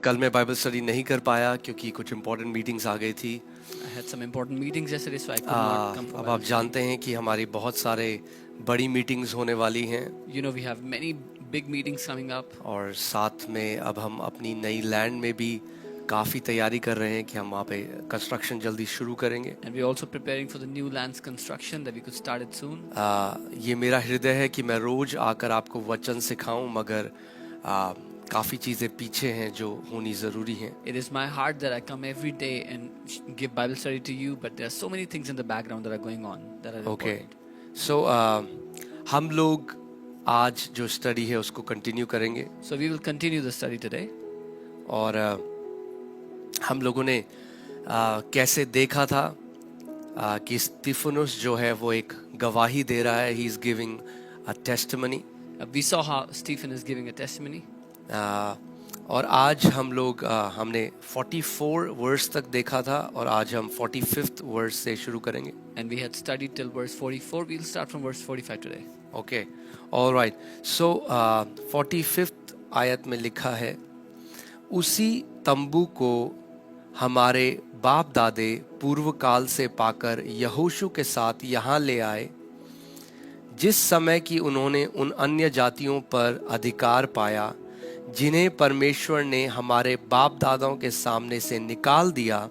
कल मैं Bible study नहीं कर पाया क्योंकि कुछ इम्पोर्टेंट मीटिंग्स आ गई थी। I had some important meetings yesterday, so I could not come for अब Bible आप study. जानते हैं कि हमारी बहुत सारे बड़ी मीटिंग्स होने वाली हैं You know, we have many big meetings coming up, और साथ में अब हम अपनी नई लैंड में भी काफ़ी तैयारी कर रहे हैं कि हम वहाँ पे कंस्ट्रक्शन जल्दी शुरू करेंगे। and we're also preparing for the new land's construction that we could start it soon. ये मेरा हृदय है कि मैं रोज़ आकर आपको वचन सिखाऊं, मगर काफ़ी चीज़ें पीछे हैं जो होनी ज़रूरी हैं। It is my heart that I come every day and give Bible study to you, but there are so many things in the background that are going on that are okay, important. सो हम लोग आज जो study है उसको continue करेंगे So we will continue the study today. और हम लोगों ने कैसे देखा था कि स्टीफनुस जो है वो एक गवाही दे रहा है, he is giving a testimony. We saw how Stephen is giving a testimony. और आज हम लोग हमने 44 वर्स तक देखा था और आज हम 45th वर्स से शुरू करेंगे। And we had studied till verse 44. We'll start from verse 45 today. Okay, alright. So 45th आयत में लिखा है, उसी तंबू को हमारे बाप दादे पूर्व काल से पाकर यहोशू के साथ यहाँ ले आए, जिस समय कि उन्होंने उन अन्य जातियों पर अधिकार पाया जिन्हें परमेश्वर ने हमारे बाप दादाओं के सामने से निकाल दिया,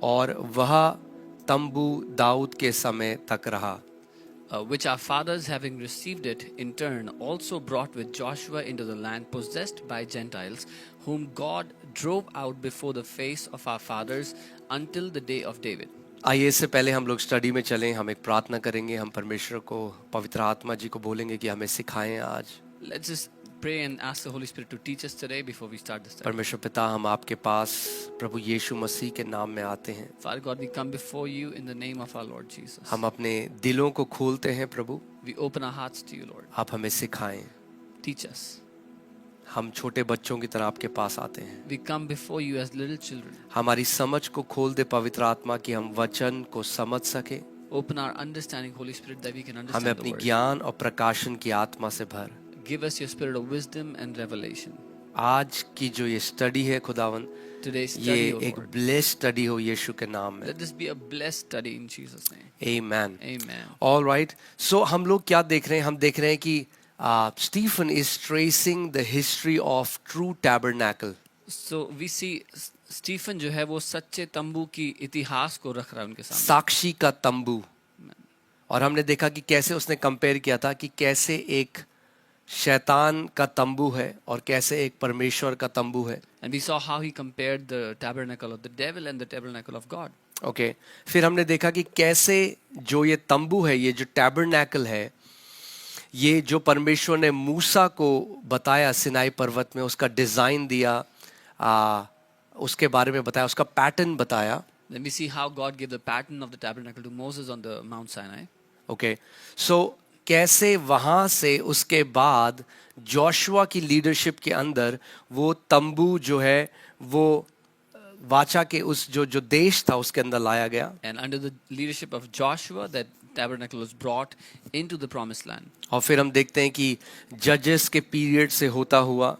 और वह तंबू दाऊद के समय तक रहा। Which our fathers, having received it in turn, also brought with Joshua into the land possessed by Gentiles, whom God drove out before the face of our fathers until the day of David. आइए, इससे पहले हम लोग study में चलें, हम एक प्रार्थना करेंगे। हम परमेश्वर को, पवित्र आत्मा जी को बोलेंगे कि हमें सिखाएं आज। Let's just pray and ask the Holy Spirit to teach us today before we start the study. परमेश्वर पिता, हम आपके पास प्रभु यीशु मसीह के नाम में आते हैं। Father God, we come before you in the name of our Lord Jesus. हम अपने दिलों को खोलते हैं प्रभु, We open our hearts to you, Lord. आप हमें सिखाएं। Teach us. हम छोटे बच्चों की तरह आपके पास आते हैं। We come before you as little children. हमारी समझ को खोल दे पवित्र आत्मा, कि हम वचन को समझ सके। Open our understanding, Holy Spirit, that we can हमें understand the अपनी word. ज्ञान और प्रकाशन की आत्मा से भर। Give us your spirit of wisdom and revelation. आज की जो ये स्टडी है खुदावन, Today's ये study, O एक Lord. ब्लेस्ड स्टडी हो यीशु के नाम में। Let this be a blessed study in Jesus' name. Amen. Amen. All right, so हम लोग क्या देख रहे हैं? हम देख रहे हैं कि Stephen is tracing the history of true tabernacle. So we see Stephen जो है वो सच्चे तंबू की इतिहास को रख रहा है उनके सामने. साक्षी का तंबू। और हमने देखा कि कैसे उसने कंपेयर किया था कि कैसे एक शैतान का तंबू है और कैसे एक परमेश्वर का तंबू है। And we saw how he compared the tabernacle of the devil and the tabernacle of God. Okay, फिर हमने देखा कि कैसे जो ये तंबू है, ये जो टैबरनैकल है, ये जो परमेश्वर ने मूसा को बताया सिनाई पर्वत में, उसका डिज़ाइन दिया, उसके बारे में बताया, उसका पैटर्न बताया। Then we see how God gave the pattern of the tabernacle to Moses on the Mount Sinai. Okay, so कैसे वहाँ से उसके बाद जोशुआ की लीडरशिप के अंदर वो तंबू जो है वो वाचा के उस जो देश था उसके अंदर लाया गया। And under the leadership of Joshua, that tabernacle was brought into the promised land. और फिर हम देखते हैं कि जजेस के पीरियड से होता हुआ,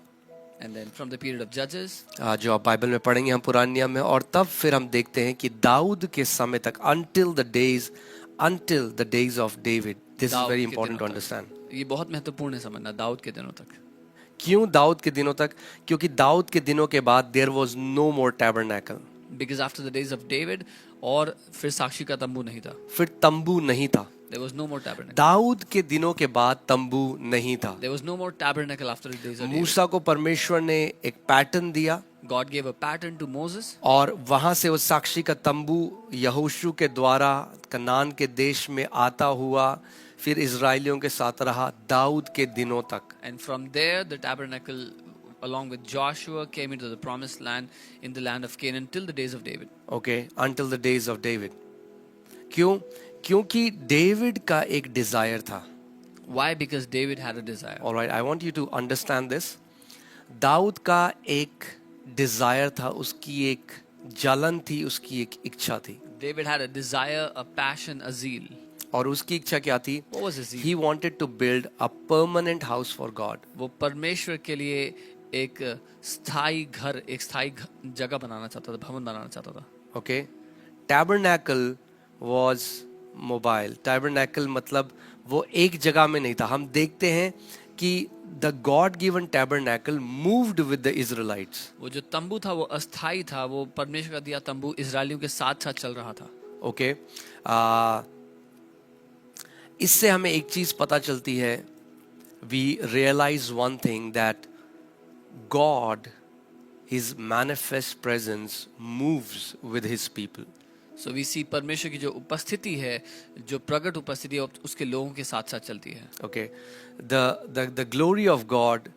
And then from the period of Judges, जो आप बाइबल में पढ़ेंगे हम पुराने नियम में, और तब फिर हम देखते हैं कि दाऊद के समय तक, until the days of David. This is Dawood very के important to दिनों तक. understand. ये बहुत महत्वपूर्ण है समझना, दाऊद के दिनों तक. क्यों दाऊद के दिनों तक? क्योंकि दाऊद के दिनों के बाद there was no more tabernacle. Because after the days of David, और फिर साक्षी का तंबू नहीं था. फिर तंबू नहीं था। There was no more tabernacle. Dawood के दिनों के बाद तंबू नहीं था। There was no more tabernacle after the days of David. मूसा को परमेश्वर ने एक पैटर्न दिया, God gave a pattern to Moses, और वहां से वो साक्षी का तंबू यहोशू के द्वारा कनान के देश में आता हुआ, फिर इजराइलियों के साथ रहा दाऊद के दिनों तक। and from there the tabernacle along with Joshua came into the promised land in the land of Canaan till the days of David. Okay, until the days of David. क्यों? क्योंकि डेविड का एक डिजायर था। Why? Because David had a desire. Alright, I want you to understand this. Daud का एक Dzire था, उसकी एक जलन थी, उसकी एक इच्छा थी। David had a desire, a passion, a zeal. और उसकी इच्छा क्या थी? What was his zeal? He wanted to build a permanent house for God. वो परमेश्वर के लिए एक स्थायी घर, एक स्थायी जगह बनाना चाहता था, भवन बनाना चाहता था. Okay, tabernacle was mobile. Tabernacle मतलब वो एक जगह में नहीं था. हम देखते हैं कि the God given tabernacle moved with the Israelites. वो जो तंबू था वो अस्थाई था, वो परमेश्वर का दिया तंबू इजरायलियों के साथ साथ चल रहा था. Okay, इससे हमें एक चीज पता चलती है. We realize one thing, that God, His manifest presence moves with His people. So we see परमेश्वर की जो उपस्थिति है, जो प्रकट उपस्थिति है, उसके लोगों के साथ साथ चलती है. Okay, the glory of God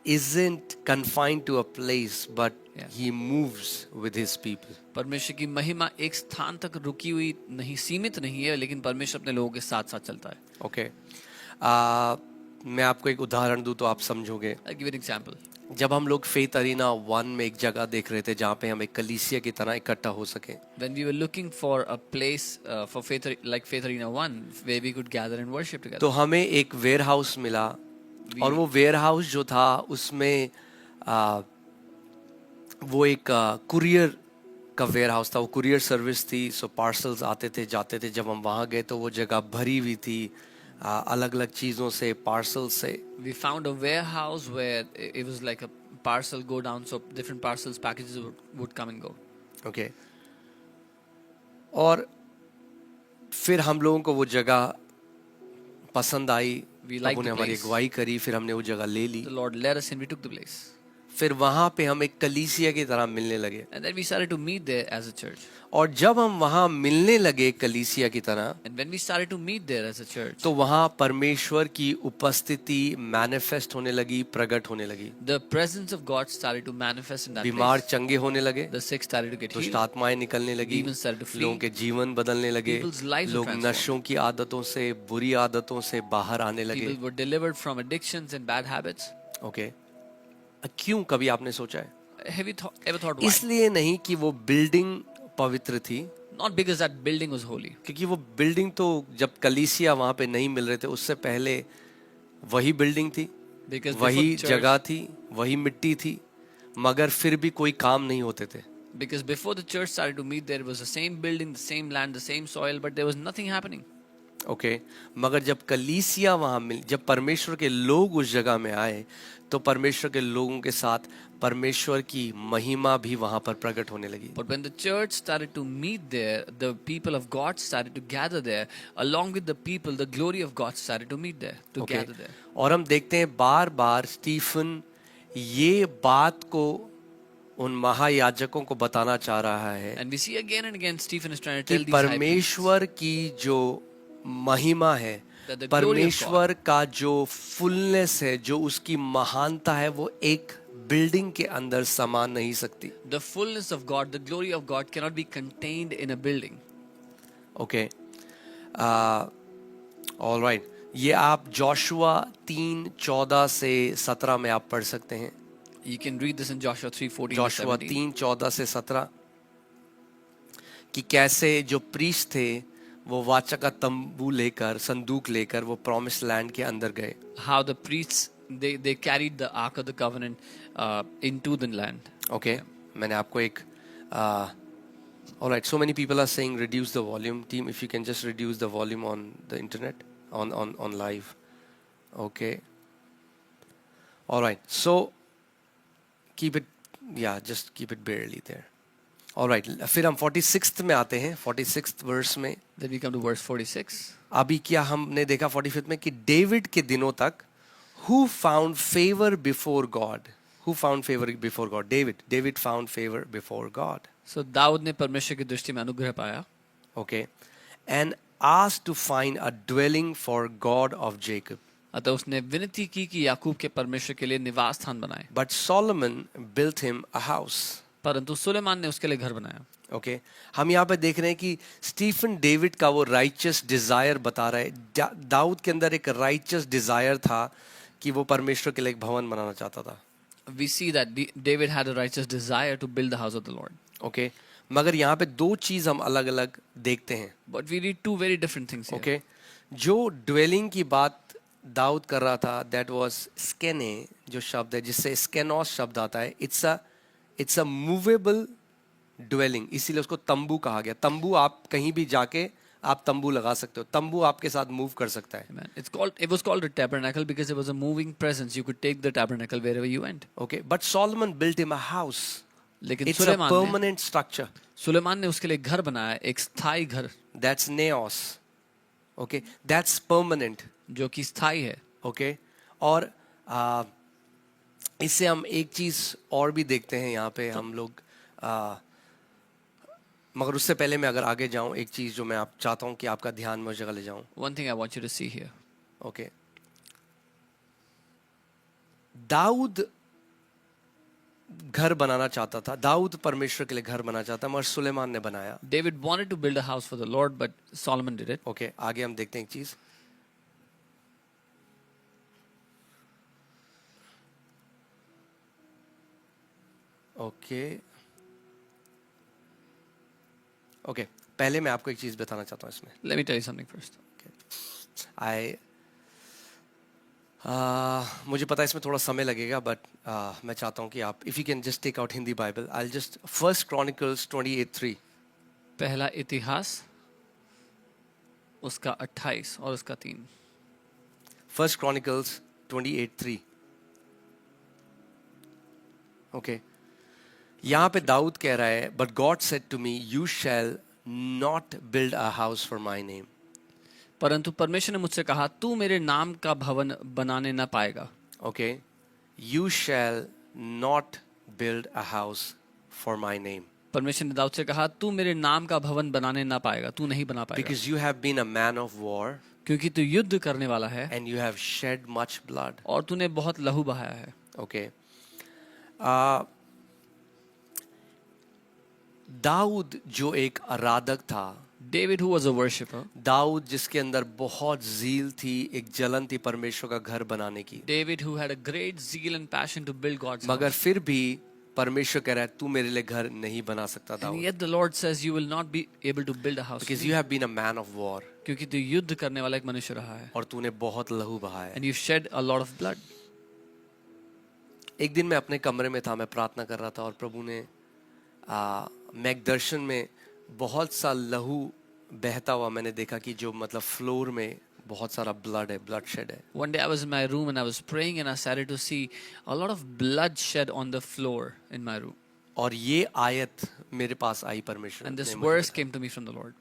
isn't confined to a place, but Yeah. He moves with His people. परमेश्वर की महिमा एक स्थान तक रुकी हुई नहीं, सीमित नहीं है, लेकिन परमेश्वर अपने लोगों के साथ साथ चलता है. Okay, मैं आपको एक उदाहरण दूं तो आप समझोगे. I'll give you an example. जब हम लोग फेथ अरीना 1 में एक जगह देख रहे थे जहाँ पे हम एक कलीसिया की तरह इकट्ठा हो सके, When we were looking for a place for Faith, like Faith Arena 1, where we could gather and worship together. तो हमें एक वेयर हाउस मिला. और वो वेयर हाउस जो था उसमें वो एक कुरियर का वेयर हाउस था. वो कुरियर सर्विस थी. सो पार्सल्स आते थे जाते थे. जब हम वहाँ गए तो वो जगह भरी हुई थी अलग अलग चीज़ों से, पार्सल से. We found a warehouse where it was like a parcel go down, so different parcels, packages would come and go. Okay, और फिर हम लोगों को वो जगह पसंद आई. We तब liked उन्हें the हमारी place. अगुवाई करी. फिर हमने वो जगह ले ली. The Lord led us and we took the place. फिर वहाँ पे हम एक कलीसिया की तरह मिलने लगे. And then we started to meet there as a church. और जब हम वहाँ मिलने लगे कलीसिया की तरह, And when we started to meet there as a church, तो वहाँ परमेश्वर की उपस्थिति मैनिफेस्ट होने लगी, प्रकट होने लगी. the presence of God started to manifest in that बीमार place. चंगे होने लगे. The sick started to get दुष्ट healed. आत्माएं निकलने लगी. Demons started to flee. लोगों के जीवन बदलने लगे. People's lives were लोग transformed. नशों की आदतों से, बुरी आदतों से बाहर आने लगे. People were delivered from addictions and bad habits. Okay, क्यों, कभी आपने सोचा है? Have you ever thought why? इसलिए नहीं कि वो बिल्डिंग पवित्र थी, Not because that building was holy. क्योंकि वो बिल्डिंग तो जब कलीसिया वहां पे नहीं मिल रहे थे उससे पहले वही बिल्डिंग थी, Because वही before church, जगह थी, वही मिट्टी थी, मगर फिर भी कोई काम नहीं होते थे. because before the church started to meet, there was the same building, the same land, the same soil, but there was nothing happening. Okay, मगर जब कलीसिया वहां मिल, जब परमेश्वर के लोग उस जगह में आए, तो परमेश्वर के लोगों के साथ परमेश्वर की महिमा भी वहां पर प्रकट होने लगी. But when the church started to meet there, the people of God started to gather there. Along with the people, the glory of God started to meet there, to Okay. gather there. और हम देखते हैं बार बार Stephen ये बात को उन महायाजकों को बताना चाह रहा है And we see again and again Stephen is trying to कि tell these high priests परमेश्वर की जो महिमा है, that the glory of परमेश्वर का जो फुलनेस है, जो उसकी महानता है, वो एक बिल्डिंग के अंदर समा नहीं सकती. the fullness of God, the glory of God cannot be contained in a building. Okay, alright. ये आप जोशुआ 3:14 से 17 में आप पढ़ सकते हैं. You can read this in Joshua 3:14 to Joshua 17. 3:14 से 17 कि कैसे जो प्रीस्ट थे वो वाचा का तंबू लेकर, संदूक लेकर वो प्रॉमिस लैंड के अंदर गए. How the priests they carried the ark of the covenant into the land. Okay, मैंने आपको एक alright. So many people are saying reduce the volume. Team, if you can just reduce the volume on the internet, on live. Okay, alright, so keep it, yeah, just keep it barely there. Alright, फिर हम 46th में आते हैं. 46th verse में Then we come to verse 46. अभी क्या हमने देखा 45th में कि डेविड के दिनों तक who found favor before God, who found favor before God? David found favor before God. So Dawood ने परमेश्वर की दृष्टि में अनुग्रह पाया. Okay, and asked to find a dwelling for God of Jacob. अतः उसने विनती की कि याकूब के परमेश्वर के लिए निवास स्थान बनाए. But Solomon built him a house. परंतु सुलेमान ने उसके लिए घर बनाया. Okay, हम यहाँ पे देख रहे हैं कि स्टीफन डेविड का वो राइचस डिजायर बता रहा है. दाऊद के अंदर एक राइचस डिजायर था कि वो परमेश्वर के लिए एक भवन बनाना चाहता था. We see that David had a righteous desire to build the house of the Lord. Okay, मगर यहाँ पे दो चीज हम अलग अलग देखते हैं. But we read two very different things here. Okay, जो ड्वेलिंग की बात दाऊद कर रहा था, दैट वाज स्केने, जो शब्द है जिससे स्केनोस शब्द आता है, इट्स अ मूवेबल ड्वेलिंग, इसीलिए उसको तंबू कहा गया। तंबू आप कहीं भी जाके आप तंबू लगा सकते हो, तंबू आपके साथ मूव कर सकता है। Amen. It was called a tabernacle because it was a moving presence. You could take the tabernacle wherever you went. Okay, but Solomon built him a house, लेकिन इट्स अ सुलेमान ने परमानेंट स्ट्रक्चर, सुलेमान ने उसके लिए घर बनाया, एक स्थायी घर दैट्स नेओस, ओके, दैट्स परमानेंट, जो कि स्थायी है। ओके। और इससे हम एक चीज और भी देखते हैं यहाँ पे हम लोग, मगर उससे पहले मैं अगर आगे जाऊं, एक चीज जो मैं आप चाहता हूं कि आपका ध्यान में उस जगह ले जाऊं, One thing I want you to see here. Okay. Daud घर बनाना चाहता था, दाऊद परमेश्वर के लिए घर बनाना चाहता, मगर सुलेमान ने बनाया। David wanted to build a house for the Lord, but Solomon did it. Okay, आगे हम देखते हैं एक चीज। ओके ओके, पहले मैं आपको एक चीज बताना चाहता हूँ इसमें। Let me tell you something first. मुझे पता है इसमें थोड़ा समय लगेगा, बट मैं चाहता हूँ कि आप, if you can just take out Hindi Bible, I will just, first Chronicles 28:3। पहला इतिहास उसका 28 और उसका 3। First Chronicles 28:3। ओके, यहाँ पे दाऊद कह रहा है, but God said to me, you shall not build a house for my name. परंतु परमेश्वर ने मुझसे कहा, तू मेरे नाम का भवन बनाने न पाएगा। Okay, you shall not build a house for my name, परमेश्वर ने दाऊद से कहा, तू मेरे नाम का भवन बनाने न पाएगा, तू नहीं बना पाएगा, because you have been a man of war क्योंकि तू युद्ध करने वाला है and you have shed much blood. और तूने बहुत लहू बहाया है। ओके, दाऊद जो एक आराधक था, David, who was a worshipper, Dawood जिसके अंदर बहुत ज़ील थी, एक जलन थी परमेश्वर का घर बनाने की, David who had a great zeal and passion to build God's मगर house. फिर भी परमेश्वर कह रहा है, तू मेरे लिए घर नहीं बना सकता And Dawood, yet the Lord says you will not be able to build a house because for you me, have been a man of war, क्योंकि तू युद्ध करने वाला एक मनुष्य रहा है और तूने बहुत लहू बहाया है। and you shed a lot of blood. एक दिन मैं अपने कमरे में था, मैं प्रार्थना कर रहा था, और प्रभु ने मैं एक दर्शन में बहुत सा लहू बहता हुआ मैंने देखा, कि जो मतलब फ्लोर में बहुत सारा ब्लड है, ब्लड शेड है। One day I was in my room and I was praying and I started to see a lot of blood shed on the floor in my room. और ये आयत मेरे पास आई परमेश्वर And ने this मुझे verse बताया। came to me from the Lord.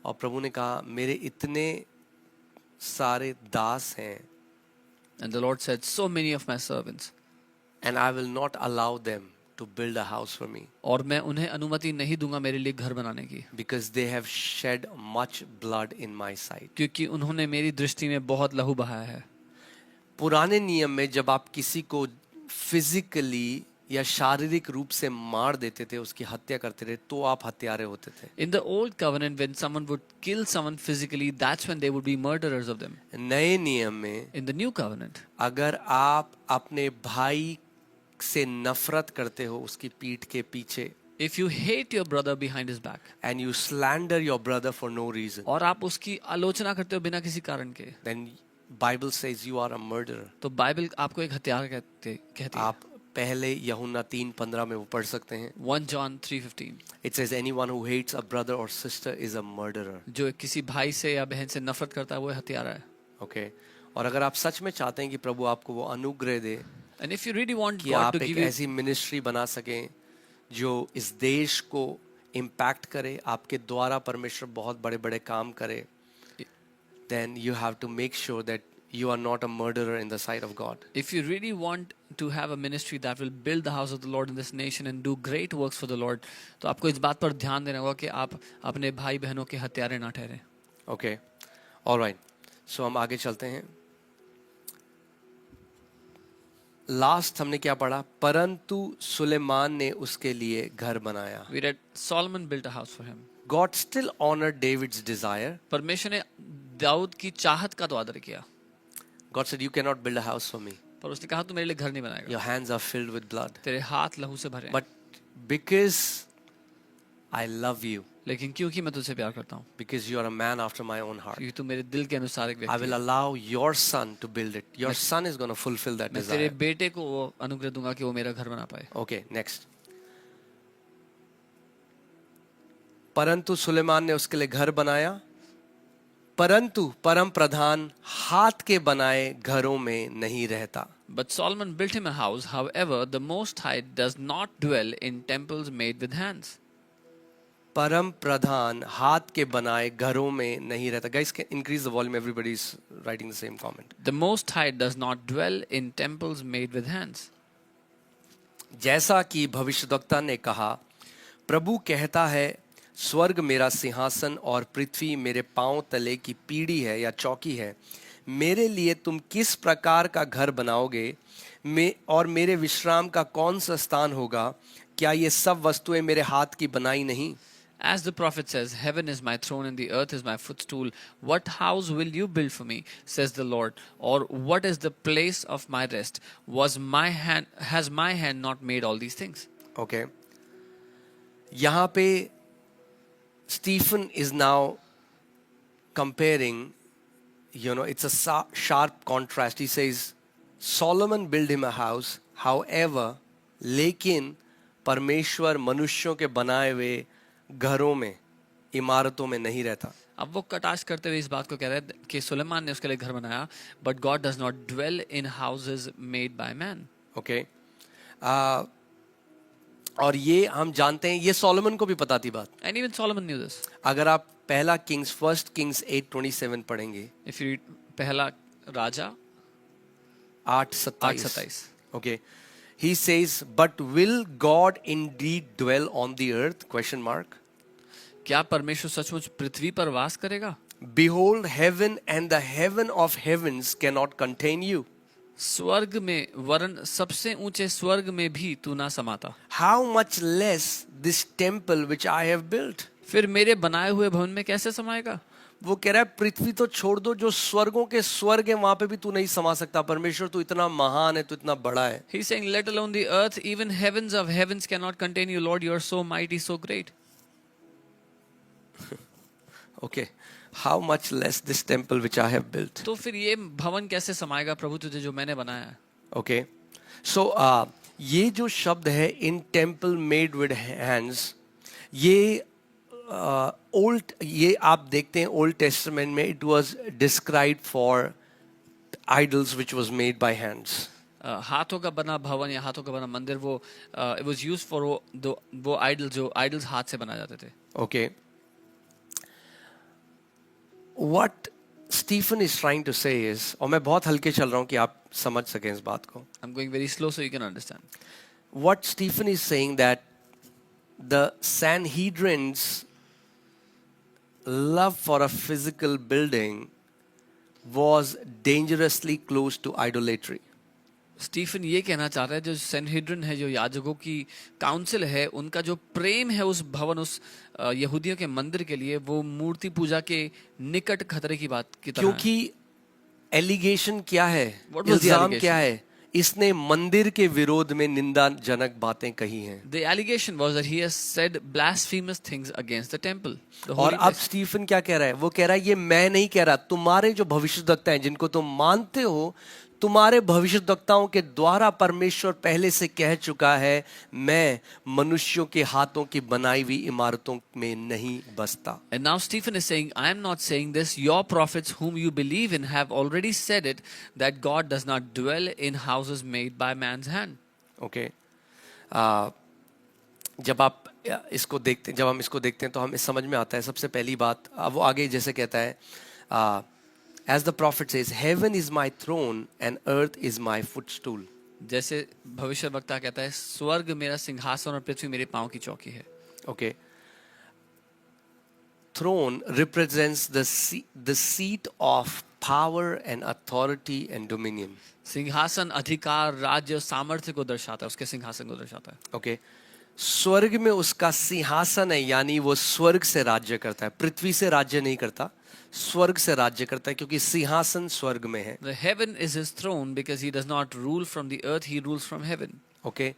और प्रभु ने कहा, मेरे इतने सारे दास हैं, And the Lord said, so many of my servants, and I will not allow them to build a house for me, और मैं उन्हें अनुमति नहीं दूंगा मेरे लिए घर बनाने की, because they have shed much blood in my sight. क्योंकि उन्होंने मेरी दृष्टि में बहुत लहू बहाया है। पुराने नियम में जब आप किसी को फिजिकली या शारीरिक रूप से मार देते थे, उसकी हत्या करते थे, तो आप हत्यारे होते थे। In the old covenant, when someone would kill someone physically, that's when they would be murderers of them. नए नियम में In the new covenant, अगर आप अपने भाई से नफरत करते हो उसकी पीठ के पीछे, if you hate your brother behind his back, and you slander your brother for no reason, और आप उसकी आलोचना करते हो बिना किसी कारण के, then Bible says you are a murderer. तो बाइबल आपको एक हत्यारा कहती है। आप पहले यूहन्ना 3:15 में वो पढ़ सकते हैं। 1 John 3:15, It says anyone who hates a brother or sister is a murderer. जो किसी भाई से या बहन से नफरत करता है वो हत्यारा है। Okay? और अगर आप सच में चाहते हैं कि प्रभु आपको वो अनुग्रह दे And if you really want कि God आप to एक give you, ऐसी मिनिस्ट्री बना सकें जो इस देश को इम्पैक्ट करे, आपके द्वारा परमेश्वर बहुत बड़े बड़े काम करे, then you have to make sure that you are not a murderer in the sight of God. if you really want to have a ministry that will build the house of the Lord in this nation and do great works for the Lord, तो आपको इस बात पर ध्यान देना होगा कि आप अपने भाई बहनों के हत्यारे ना ठहरे। Okay? All right. So हम आगे चलते हैं। लास्ट हमने क्या पढ़ा? परंतु सुलेमान ने उसके लिए घर बनाया। We read Solomon built a house for him. God still honored David's desire. परमेश्वर ने दाऊद की चाहत का तो आदर किया, God said, you cannot build a house for me. पर उसने कहा तू मेरे लिए घर नहीं बनाएगा, Your hands are filled with blood. तेरे हाथ लहू से भरे हैं। But because I love you, लेकिन क्योंकि मैं तुझसे प्यार करता हूँ, because you are a man after my own heart, क्योंकि तू मेरे दिल के अनुसार एक I व्यक्ति will है, allow your son to build it. Your son is going to fulfill that मैं तेरे desire. बेटे को वो अनुग्रह दूंगा कि वो मेरा घर बना पाए. Okay, next. परंतु सुलेमान ने उसके लिए घर बनाया, परंतु परम प्रधान हाथ के बनाए घरों में नहीं रहता. But Solomon built him a house. However, the Most High does not dwell in temples made with hands. परम प्रधान हाथ के बनाए घरों में नहीं रहता. Guys, can increase the volume. Everybody is writing the same comment. The Most High does not dwell in temples made with hands. जैसा कि भविष्यद्वक्ता ने कहा, प्रभु कहता है, स्वर्ग मेरा सिंहासन और पृथ्वी मेरे पांव तले की पीढ़ी है या चौकी है. मेरे लिए तुम किस प्रकार का घर बनाओगे और मेरे विश्राम का कौन सा स्थान होगा? क्या ये सब वस्तुएं मेरे हाथ की बनाई नहीं? As the prophet says, heaven is my throne and the earth is my footstool. What house will you build for me, says the Lord? Or what is the place of my rest? Has my hand not made all these things? Okay. यहाँ पे Stephen is now comparing, it's a sharp contrast. He says, Solomon built him a house, however, लेकिन परमेश्वर मनुष्यों के बनाए हुए घरों में, इमारतों में नहीं रहता. अब वो कटाक्ष करते हुए इस बात को कह रहे हैं कि सुलेमान ने उसके लिए घर बनाया, but God does not dwell in houses made by man. Okay. और ये हम जानते हैं, ये सोलोमन को भी पता थी बात. And even Solomon knew this. अगर आप पहला किंग्स 1 Kings 8:27 पढ़ेंगे, If you read पहला राजा 8:27. Okay. He says, but will God indeed dwell on the earth? Question mark. क्या परमेश्वर सचमुच पृथ्वी पर वास करेगा? Behold, heaven and the heaven of heavens cannot contain you. स्वर्ग में वरन सबसे ऊंचे स्वर्ग में भी तू ना समाता. How much less this temple which I have built? फिर मेरे बनाए हुए भवन में कैसे समाएगा? वो कह रहा है पृथ्वी तो छोड़ दो, जो स्वर्गों के स्वर्ग है वहां पे भी तू नहीं समा सकता. परमेश्वर तू इतना महान है, तू इतना बड़ा है. He's saying, let alone the earth, even heavens of heavens cannot contain you, Lord. You are so mighty, so great. Okay. How much less this temple which I have built? तो फिर ये भवन कैसे समाएगा प्रभु तुझे जो मैंने बनाया है? Okay. So ये जो शब्द है in temple made with hands, ये ये आप देखते हैं ओल्ड टेस्टामेंट में, it was described for idols which was made by hands. हाथों का बना भवन या हाथों का बना मंदिर, वो it was used for वो idols हाथ से बनाए जाते थे. Okay. What Stephen is trying to say is, और मैं बहुत हल्के चल रहा हूँ कि आप समझ सकें इस बात को. I'm going very slow so you can understand. What Stephen is saying that the Sanhedrin's love for a physical building was dangerously close to idolatry. Stephen ये कहना चाह रहा है जो सैनहेड्रिन है, जो याजकों की काउंसिल है, उनका जो प्रेम है उस भवन, उस यहूदियों के मंदिर के लिए, वो मूर्ति पूजा के निकट खतरे की बात की तरह. क्योंकि एलिगेशन क्या है, What was the इल्जाम allegation? क्या है? इसने मंदिर के विरोध में निंदाजनक बातें कही हैं. The allegation was that he has said blasphemous things against the temple. The और holy अब place. स्टीफन क्या कह रहा है? वो कह रहा है ये मैं नहीं कह रहा, तुम्हारे जो भविष्यद्वक्ता हैं जिनको तुम मानते हो, तुम्हारे भविष्यद्वक्ताओं के द्वारा परमेश्वर पहले से कह चुका है, मैं मनुष्यों के हाथों की बनाई हुई इमारतों में नहीं बसता. And now Stephen is saying, I am not saying this. Your prophets whom you believe in have already said it, that God does not dwell in houses made by man's hand. Okay. जब आप इसको देखते हैं, जब हम इसको देखते हैं तो हमें समझ में आता है. सबसे पहली बात, वो आगे जैसे कहता है, as the prophet says, heaven is my throne and earth is my footstool. जैसे भविष्य वक्ता कहता है, स्वर्ग मेरा सिंहासन और पृथ्वी मेरे पांव की चौकी है. Okay. Throne represents the seat of power and authority and dominion. सिंहासन अधिकार, राज्य, सामर्थ्य को दर्शाता है, उसके सिंहासन को दर्शाता है. Okay. स्वर्ग में उसका सिंहासन है, यानी वो स्वर्ग से राज्य करता है, पृथ्वी से राज्य नहीं करता, स्वर्ग से राज्य करता है, क्योंकि सिंहासन स्वर्ग में है. The heaven is his throne because he does not rule from the earth, he rules from heaven. Okay.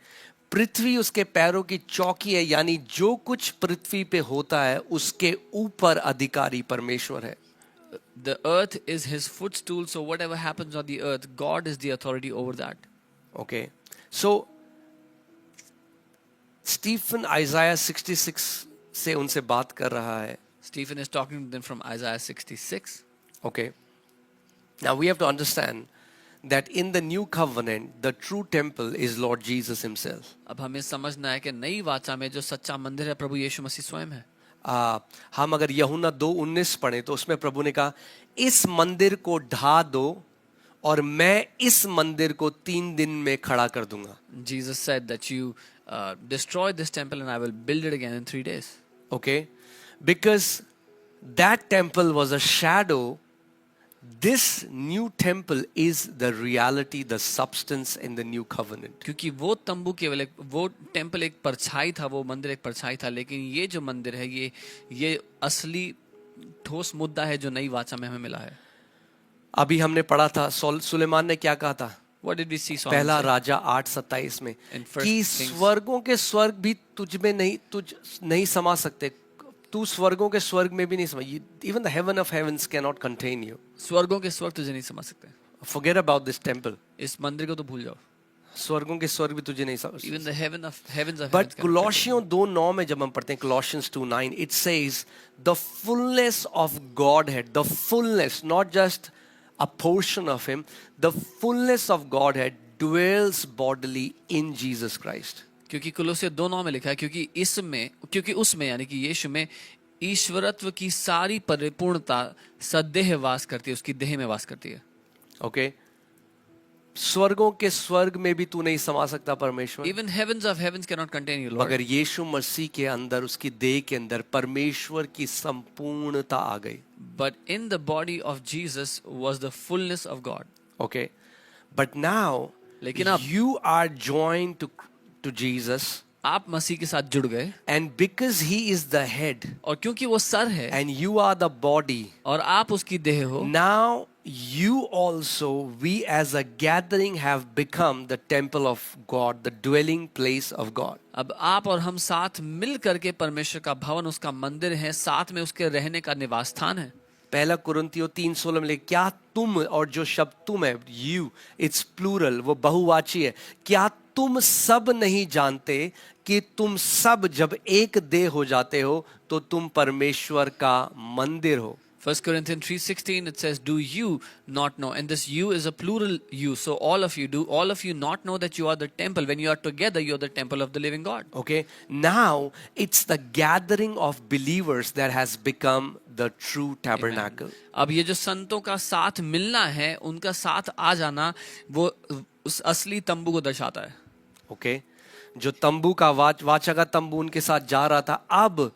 पृथ्वी उसके पैरों की चौकी है, यानी जो कुछ पृथ्वी पे होता है उसके ऊपर अधिकारी परमेश्वर है. The earth is his footstool, so whatever happens on the earth, God is the authority over that. Okay, so Stephen Isaiah 66 से उनसे बात कर रहा है. Stephen is talking to them from Isaiah 66. Okay, now we have to understand that in the new covenant the true temple is Lord Jesus himself. अब हमें समझना है कि नई वाचा में जो सच्चा मंदिर है प्रभु यीशु मसीह स्वयं है. हम अगर यूहन्ना 2:19 पढ़े तो उसमें प्रभु ने कहा, इस मंदिर को ढा दो और मैं इस मंदिर को 3 दिन में खड़ा कर दूंगा. Jesus said that you destroy this temple and I will build it again in 3 days. Okay, because that temple was a shadow. This new temple is the reality, the substance in the new covenant. क्योंकि वो तंबू केवल एक, वो temple एक परछाई था, वो मंदिर एक परछाई था, लेकिन ये जो मंदिर है ये असली ठोस मुद्दा है जो नई वाचा में हमें मिला है. अभी हमने पढ़ा था सुलेमान ने क्या कहा था. What did we see? पहला राजा 8:27 में In First कि Kings. स्वर्गों के स्वर्ग भी तुझ नहीं समा सकते. तू स्वर्गों के स्वर्ग में भी नहीं समा. Even the heaven of heavens cannot contain you. स्वर्गों के स्वर्ग तुझे नहीं समझ सकते. Forget about this temple. इस मंदिर को तो भूल जाओ. स्वर्गों के स्वर्ग भी तुझे नहीं समझ. Even the heavens of heavens But cannot Colossians 2:9 में जब हम पढ़ते हैं Colossians 2:9, it says the fullness of Godhead, the fullness, not just a portion of him, the fullness of Godhead dwells bodily in Jesus Christ. क्योंकि कुलोसे 2:9 में लिखा है क्योंकि उसमें यानी कि यीशु में ईश्वरत्व की सारी परिपूर्णता सदेह वास करती है, उसकी देह में वास करती है. Okay, स्वर्गों के स्वर्ग में भी तू नहीं समा सकता परमेश्वर. Even heavens of heavens cannot contain you, Lord. मगर यीशु मसीह के अंदर, उसकी देह के अंदर परमेश्वर की संपूर्णता आ गई. But in the body of Jesus was the fullness of God. Okay, but now लेकिन अब you are joined to Jesus, आप मसीह के साथ जुड़ गए, and because he is the head और क्योंकि वो सर है and you are the body, और आप उसकी देह हो, now you also, we as a gathering have become the temple of God, the dwelling place of God. अब आप और हम साथ मिल करके परमेश्वर का भवन, उसका मंदिर है, साथ में उसके रहने का निवास स्थान है. पहला कुरिन्थियों 3:16 में लिखा, क्या तुम, और जो शब्द तुम है, you, it's plural, वो बहुवाची है, क्या तुम सब नहीं जानते कि तुम सब जब एक देह हो जाते हो तो तुम परमेश्वर का मंदिर हो. 1 Corinthians 3:16 it says, do you not know, and this you is a plural you, so all of you not know that you are the temple, when you are together you are the temple of the living God. Okay, now it's the gathering of believers that has become the true tabernacle. अब ये जो संतों का साथ मिलना है, उनका साथ आ जाना, वो उस असली तंबू को दर्शाता है. Okay, जो तंबू का वाचा का तंबू उनके साथ जा रहा था, अब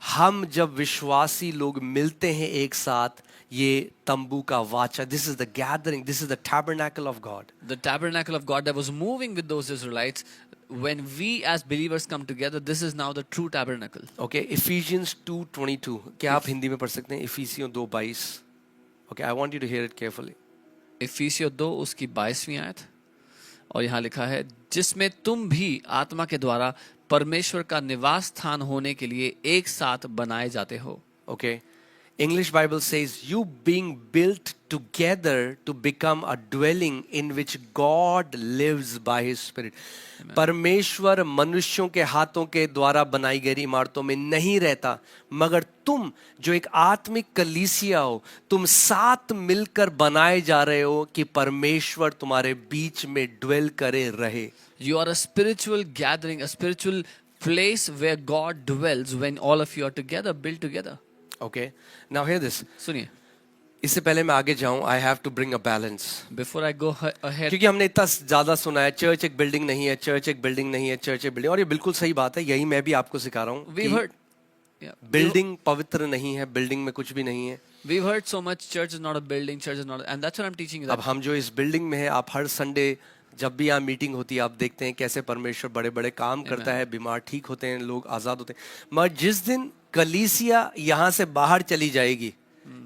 हम जब विश्वासी लोग मिलते हैं एक साथ, ये तंबू का वाचा, this is the gathering, this is the tabernacle of God. The tabernacle of God that was moving with those Israelites, when we as believers come together, this is now the true tabernacle. Okay, Ephesians 2:22, क्या आप हिंदी में पढ़ सकते हैं? इफिसियों 2:22. Okay, I want you to hear it carefully. इफिसियों 2 उसकी 22वीं आयत, और यहाँ लिखा है, जिसमें तुम भी आत्मा के द्वारा परमेश्वर का निवास स्थान होने के लिए एक साथ बनाए जाते हो. Okay, English Bible says you being built together to become a dwelling in which God lives by his spirit. परमेश्वर मनुष्यों के हाथों के द्वारा बनाई गई इमारतों में नहीं रहता, मगर तुम जो एक आत्मिक कलीसिया हो, तुम साथ मिलकर बनाए जा रहे हो कि परमेश्वर तुम्हारे बीच में ड्वेल करे रहे. You are a spiritual gathering, a spiritual place where God dwells when all of you are together, built together. Okay, now hear this. सुनिए, इससे पहले मैं आगे जाऊं, I have to bring a balance. before I go ahead, क्योंकि हमने इतना ज्यादा सुना है, चर्च एक बिल्डिंग नहीं है, चर्च एक बिल्डिंग नहीं है, चर्च एक बिल्डिंग, और ये बिल्कुल सही बात है, यही मैं भी आपको सिखा रहा हूँ. we've heard, yeah, बिल्डिंग पवित्र नहीं है, बिल्डिंग में कुछ भी नहीं है. we've heard so much, church is not a building, church is not, and that's what I'm teaching you. अब हम जो इस बिल्डिंग में है, आप हर संडे जब भी यहाँ मीटिंग होती है, आप देखते हैं कैसे परमेश्वर बड़े बड़े काम करता है, बीमार ठीक होते हैं, लोग आजाद होते हैं. मगर जिस दिन कलीसिया यहाँ से बाहर चली जाएगी,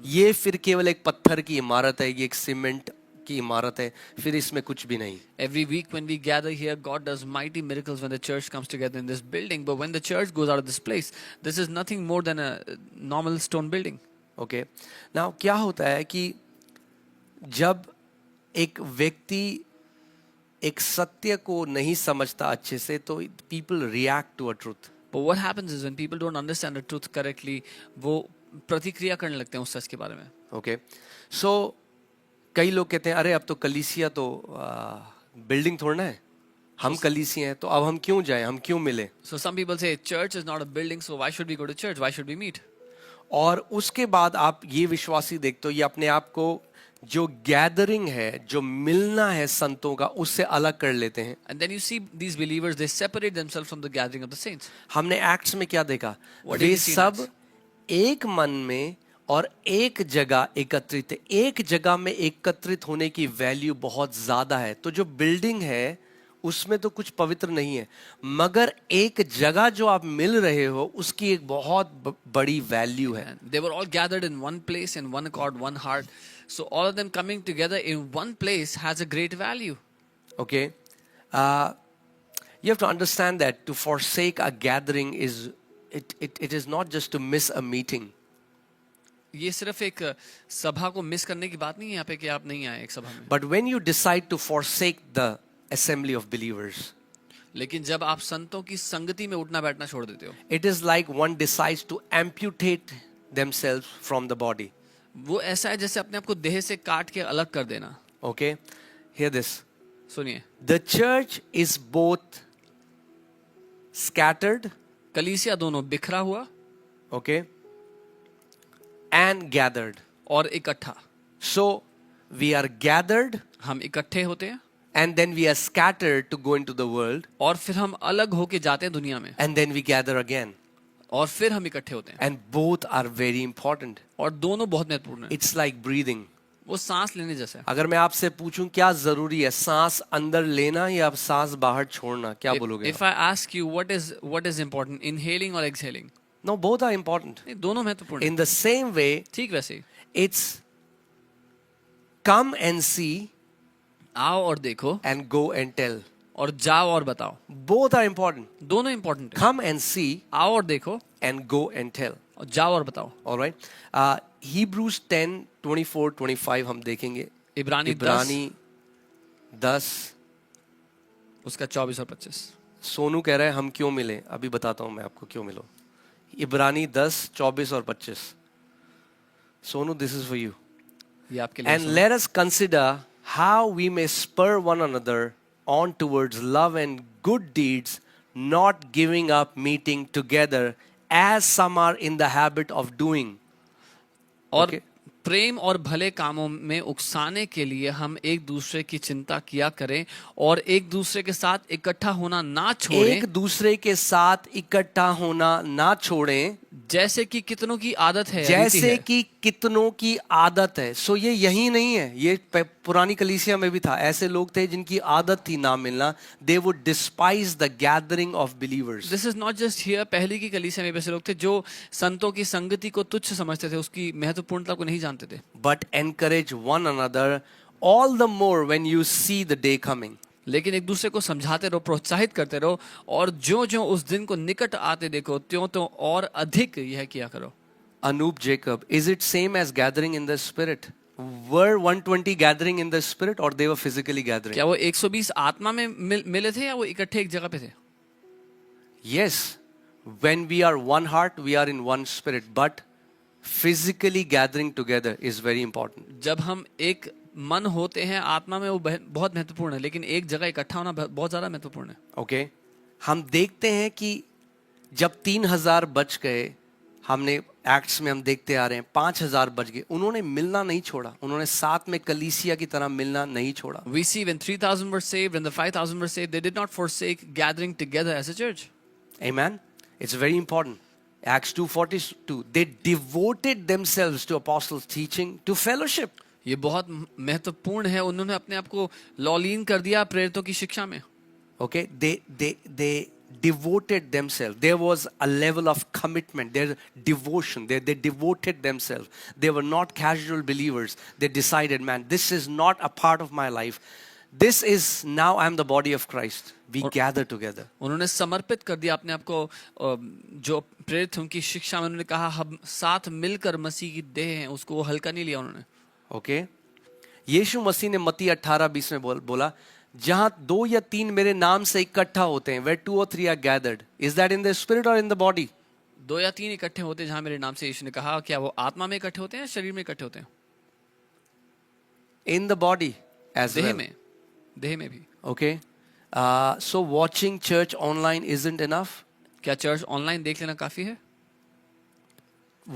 ये फिर केवल एक पत्थर की इमारत है, ये एक सीमेंट की इमारत है, फिर इसमें कुछ भी नहीं. Every week when we gather here, God does mighty miracles when the church comes together in this building. But when the church goes out of this place, this is nothing more than a normal stone building. Okay. Now क्या होता है कि जब एक व्यक्ति एक सत्य को नहीं समझता अच्छे से, तो people react to a truth. But what happens is when people don't understand the truth correctly, वो प्रतिक्रिया करने लगते हैं उस सच के बारे में. ओके. सो कई लोग कहते हैं, अरे अब तो कलीसिया तो बिल्डिंग थोड़ा है, हम कलीसिया हैं, तो अब हम क्यों जाएं, हम क्यों मिले. So some people say church is not a building, so why should we go to church? Why should we meet? और उसके बाद आप ये विश्वासी देखते हो, ये अपने आप को जो गैदरिंग है, जो मिलना है संतों का, उससे अलग कर लेते हैं. And then you see these believers, they separate themselves from the gathering of the saints. हमने एक्ट्स में क्या देखा, What did way we see in सब Acts? एक मन में और एक जगह एकत्रित है. एक जगह में एकत्रित होने की वैल्यू बहुत ज्यादा है. तो जो बिल्डिंग है उसमें तो कुछ पवित्र नहीं है, मगर एक जगह जो आप मिल रहे हो उसकी एक बहुत बड़ी वैल्यू है. And they were all gathered in one place, in one accord, one heart. So all of them coming together in one place has a great value. Okay, you have to understand that to forsake a gathering is it is not just to miss a meeting. ये सिर्फ एक सभा को miss करने की बात नहीं है यहाँ पे कि आप नहीं आए एक सभा में. But when you decide to forsake the assembly of believers, लेकिन जब आप संतों की संगति में उठना बैठना छोड़ देते हो, it is like one decides to amputate themselves from the body. वो ऐसा है जैसे अपने आप को देह से काट के अलग कर देना. Okay, hear this. सुनिए, The church is both scattered, कलीसिया दोनों बिखरा हुआ okay, and gathered. और इकट्ठा. So we are gathered हम इकट्ठे होते हैं and then we are scattered to go into the world, और फिर हम अलग होके जाते हैं दुनिया में, and then we gather again. और फिर हम इकट्ठे होते हैं. And both are very important. और दोनों बहुत महत्वपूर्ण है. It's like breathing. वो सांस लेने जैसा है. अगर मैं आपसे पूछूं क्या जरूरी है, सांस अंदर लेना या सांस बाहर छोड़ना, क्या बोलोगे? If I ask you what is important, inhaling or exhaling? No, both are important. नहीं, दोनों महत्वपूर्ण है. In the same way, ठीक वैसे ही. it's come and see आओ और देखो and go and tell. और जाओ और बताओ. Both are important. दोनों इंपॉर्टेंट है. Come and see आओ और देखो and go and tell. और जाओ और बताओ. All right. Hebrews 10:24-25 हम देखेंगे. इब्रानी 10 उसका 24 और 25. सोनू कह रहा है हम क्यों मिले, अभी बताता हूं मैं आपको क्यों मिलो. इब्रानी 10:24 और 25. Sonu, this is for you. ये आपके लिए. And let us consider how we may spur one another on towards love and good deeds, not giving up meeting together as some are in the habit of doing. और Okay. प्रेम और भले कामों में उकसाने के लिए हम एक दूसरे की चिंता किया करें और एक दूसरे के साथ इकट्ठा होना ना छोड़ें, एक दूसरे के साथ इकट्ठा होना ना छोड़ें, जैसे कि कितनों की आदत है. रीति जैसे है. कि कितनों की आदत है. सो ये यही नहीं है, ये पुरानी कलीसिया में भी था. ऐसे लोग थे जिनकी आदत थी ना मिलना. They would despise the gathering of believers. This is not just here. पहले की कलीसिया में भी ऐसे लोग थे जो संतों की संगति को तुच्छ समझते थे, उसकी महत्वपूर्णता को नहीं जानते थे. But encourage one another all the more when you see the day coming. लेकिन एक दूसरे को समझाते रहो, प्रोत्साहित करते रहो, और जो जो उस दिन को निकट आते देखो त्यों त्यों और अधिक यह किया करो. Anup Jacob, is it same as gathering in the spirit? Were 120 gathering in the spirit or they were physically gathering? क्या वो 120 आत्मा में मिले थे या वो इकट्ठे एक जगह पे थे? Yes, when we are one heart, we are in one spirit, but physically gathering together is very important. जब हम एक मन होते हैं आत्मा में, वो बहुत महत्वपूर्ण है, लेकिन एक जगह इकट्ठा होना बहुत ज्यादा महत्वपूर्ण है. Okay? हम देखते हैं कि जब 3000 बच गए, हमने एक्ट्स में हम देखते आ रहे हैं 5000 बच गए, उन्होंने मिलना नहीं छोड़ा, उन्होंने साथ में कलीसिया की तरह मिलना नहीं छोड़ा. We see when 3,000 were saved and the 5,000 were saved, they did not forsake gathering together as a church. Amen. It's very important. Acts 2:42, they devoted themselves to apostles' teaching, to fellowship. ये बहुत महत्वपूर्ण है. उन्होंने अपने आप को लॉलीन कर दिया प्रेरितों की शिक्षा में. Okay, they devoted themselves. There was a level of commitment, their devotion. They devoted themselves. They were not casual believers. They decided, man, this is not a part of my life. This is now I'm the body of Christ. We gather together. उन्होंने समर्पित कर दिया अपने आप को, जो प्रेरित उनकी शिक्षा में उन्होंने कहा हम साथ मिलकर मसीह की देह हैं, उसको वो हल्का नहीं लिया उन्होंने. ओके यीशु मसीह ने मत्ती 18:20 में बोला, जहां 2 या 3 मेरे नाम से इकट्ठा होते हैं, where 2 or 3 are gathered, is that in the spirit or in the body? 2 या 3 इकट्ठे होते हैं जहां मेरे नाम से, यीशु ने कहा, क्या वो आत्मा में इकट्ठे होते हैं, शरीर में इकट्ठे होते हैं? In the body as well. देह में भी. Okay. So watching church online isn't enough. क्या चर्च ऑनलाइन देख लेना काफी है?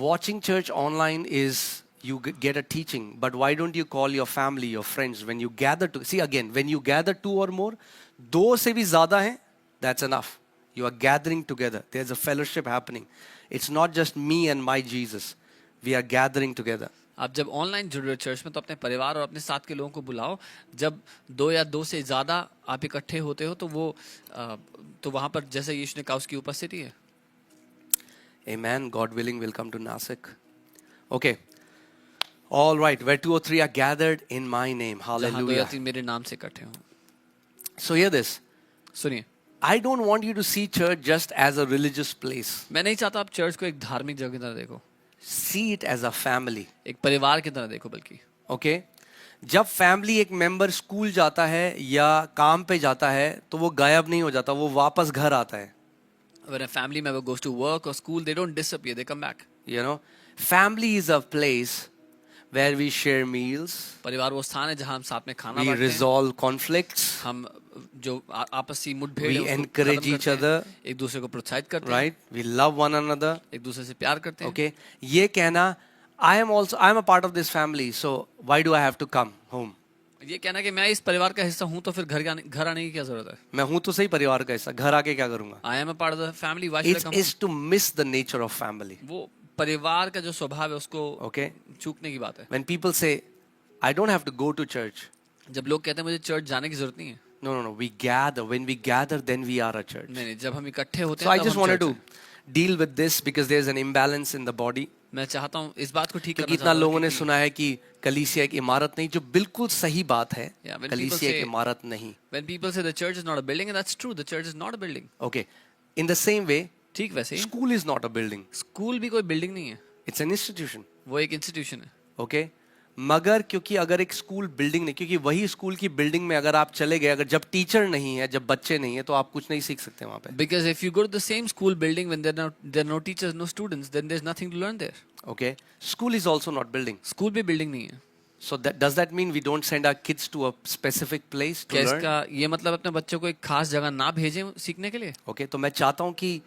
Watching church online is you get a teaching, but why don't you call your family, your friends, when you gather to see again, when you gather 2 or more, 2 से भी ज़्यादा हैं, that's enough. You are gathering together. There's a fellowship happening. It's not just me and my Jesus. We are gathering together. आप जब online जुड़ रहे हो church में, तो अपने परिवार और अपने साथ के लोगों को बुलाओ. जब 2 या 2 से ज़्यादा आप इकट्ठे होते हो, तो वो तो वहाँ पर जैसे यीशु ने कहा उसकी उपस्थिति है. Amen. God willing, we'll come to Nasik. Okay. All right. Where 2 or 3 are gathered in my name. जहाँ 2 या Hallelujah. 3 मेरे नाम से इकट्ठे हों. So hear this. सुनिए, I don't want you to see church just as a religious place. मैं नहीं चाहता आप चर्च को एक धार्मिक जगह की तरह देखो, See it as a family. एक परिवार की तरह देखो. बल्कि Okay? जब फैमिली एक मेंबर स्कूल जाता है या काम पे जाता है, तो वो गायब नहीं हो जाता, वो वापस घर आता है. when a family member goes to work or school, they don't disappear, they come back. You know, family is a place where we share meals, परिवार वो स्थान है जहाँ हम साथ में खाना we बांटते हैं, resolve conflicts, हम जो आपसी मुठभेड़ we है उसको encourage खत्म each करते हैं, other, एक दूसरे को प्रोत्साहित करते हैं, right? We love one another. एक दूसरे से प्यार करते हैं. Okay? ये कहना, I am a part of this family, so why do I have to come home? ये कहना कि मैं इस परिवार का हिस्सा हूँ, तो फिर घर आने की क्या जरूरत है? मैं हूं तो सही परिवार का हिस्सा, घर आके क्या करूंगा? I am a part of the family, why should I It come? is to miss the nature of family. वो परिवार का जो स्वभाव है उसको Okay? चूकने की बात है. When people say, I don't have to go to church. जब लोग कहते हैं मुझे चर्च जाने की जरूरत नहीं है, No. We gather. When we gather, then we are a church. नहीं, जब हम इकट्ठे होते So हैं I तब just हम wanted church to हैं. deal with this because there's an imbalance in the body. मैं चाहता हूँ इस बात को ठीक क्योंकि करना इतना चाहता हूँ लोगों ने क्योंकि- सुना है कि कलीसिया एक इमारत नहीं, जो बिल्कुल सही बात है. Yeah, when कलीसिया people एक say- इमारत नहीं. When people say the church is not a building, and that's true, the church is not a building. Okay. In the same way, ठीक वैसे ही school is not a building. School भी कोई building नहीं है, It's an institution. वो एक institution है. Okay? मगर क्योंकि अगर एक स्कूल बिल्डिंग नहीं, क्योंकि वही स्कूल की बिल्डिंग में अगर आप चले गए, अगर जब टीचर नहीं है, जब बच्चे नहीं है, तो आप कुछ नहीं सीख सकते वहां पे. Because if you go to the same school building when there are no teachers, no students, then there's nothing to learn there. Okay? School is also not building. School भी बिल्डिंग नहीं है. So does that mean we don't send our kids to a specific place to क्या learn? इसका ये मतलब अपने बच्चों को एक खास जगह ना भेजें सीखने के लिए? Okay, तो मैं चाहता हूँ कि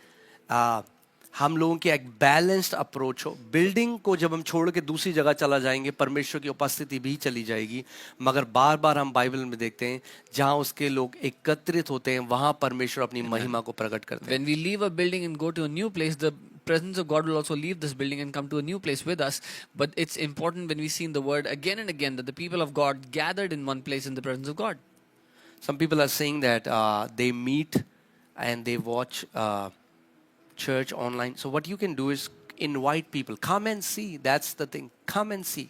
हम लोगों की एक बैलेंस्ड अप्रोच हो. बिल्डिंग को जब हम छोड़ के दूसरी जगह चला जाएंगे, परमेश्वर की उपस्थिति भी चली जाएगी. मगर बार बार हम बाइबल में देखते हैं जहाँ उसके लोग एकत्रित होते हैं, वहाँ परमेश्वर अपनी महिमा को प्रकट करते हैं. When we leave a building and go to a new place, the presence of God will also leave this building and come to a new place with us. But it's important when we see in the word again and again that the people of God gathered in one place in the presence of God. Some people are saying that they meet and they watch church online. So what you can do is invite people. Come and see. That's the thing. Come and see.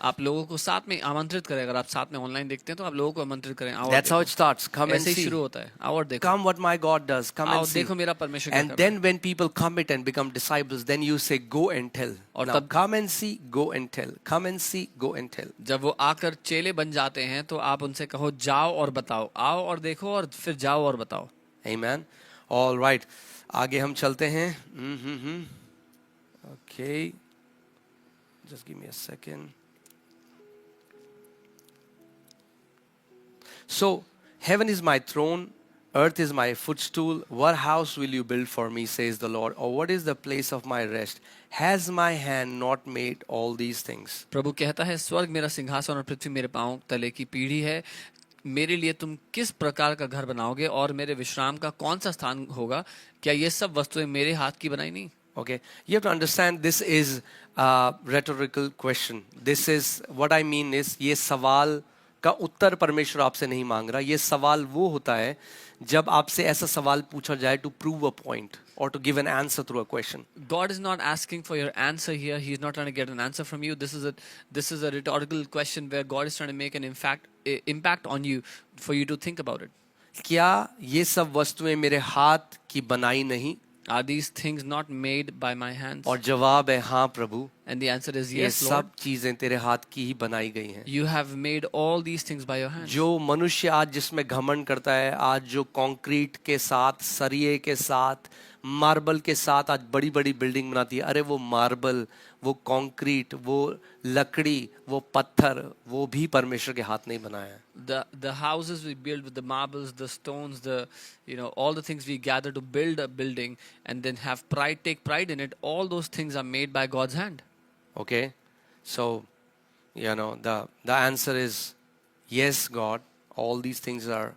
आप लोगों को साथ में आमंत्रित करें. अगर आप साथ में ऑनलाइन देखते हैं तो आप लोगों को आमंत्रित करें. आओ That's how it starts. Come and ऐसे ही see. शुरू होता है. आओ और देखो. Come what my God does. Come आओ and see. देखो मेरा परमेश्वर क्या And कर रहा है. then when people commit and become disciples, then you say, go and tell. और Now तब- come and see, go and tell. Come and see, go and tell. जब वो आकर चेले बन जाते हैं तो आप उनसे कहो जाओ और बताओ. आओ और देखो और फिर जाओ और बताओ. Amen. All right. आगे हम चलते हैं. Okay. Just give me a second. So, heaven is my throne, earth is my footstool. What house will you build for me, says the Lord? Or what is the place of my rest? Has my hand not made all these things? प्रभु कहता है स्वर्ग मेरा सिंहासन और पृथ्वी मेरे पांव तले की पीढ़ी है. मेरे लिए तुम किस प्रकार का घर बनाओगे और मेरे विश्राम का कौन सा स्थान होगा? क्या ये सब वस्तुएं मेरे हाथ की बनाई नहीं? Okay, you have to understand this is a rhetorical question. This is what I mean is ये सवाल का उत्तर परमेश्वर आपसे नहीं मांग रहा. ये सवाल वो होता है जब आपसे ऐसा सवाल पूछा जाए to prove a point or to give an answer through a question. God is not asking for your answer here. He's not trying to get an answer from you. This is a rhetorical question where God is trying to make an impact on you for you to think about it. क्या ये सब वस्तुएं मेरे हाथ की बनाई नहीं? Are these things not made by my hands? और जवाब है हाँ प्रभु, And the answer is ये yes, Lord. सब चीजें तेरे हाथ की ही बनाई गई हैं. You have made all these things by your hands. जो मनुष्य आज जिसमें घमंड करता है, आज जो कंक्रीट के साथ, सरिये के साथ, मार्बल के साथ आज बड़ी बड़ी बिल्डिंग बनाती है, अरे वो मार्बल, वो कंक्रीट, वो लकड़ी, वो पत्थर, वो भी परमेश्वर के हाथ नहीं बनाया है. The houses we build with the marbles, the stones, all the things we gather to build a building and then take pride in it, all those things are made by God's hand. Okay, so the answer is yes, God. All these things are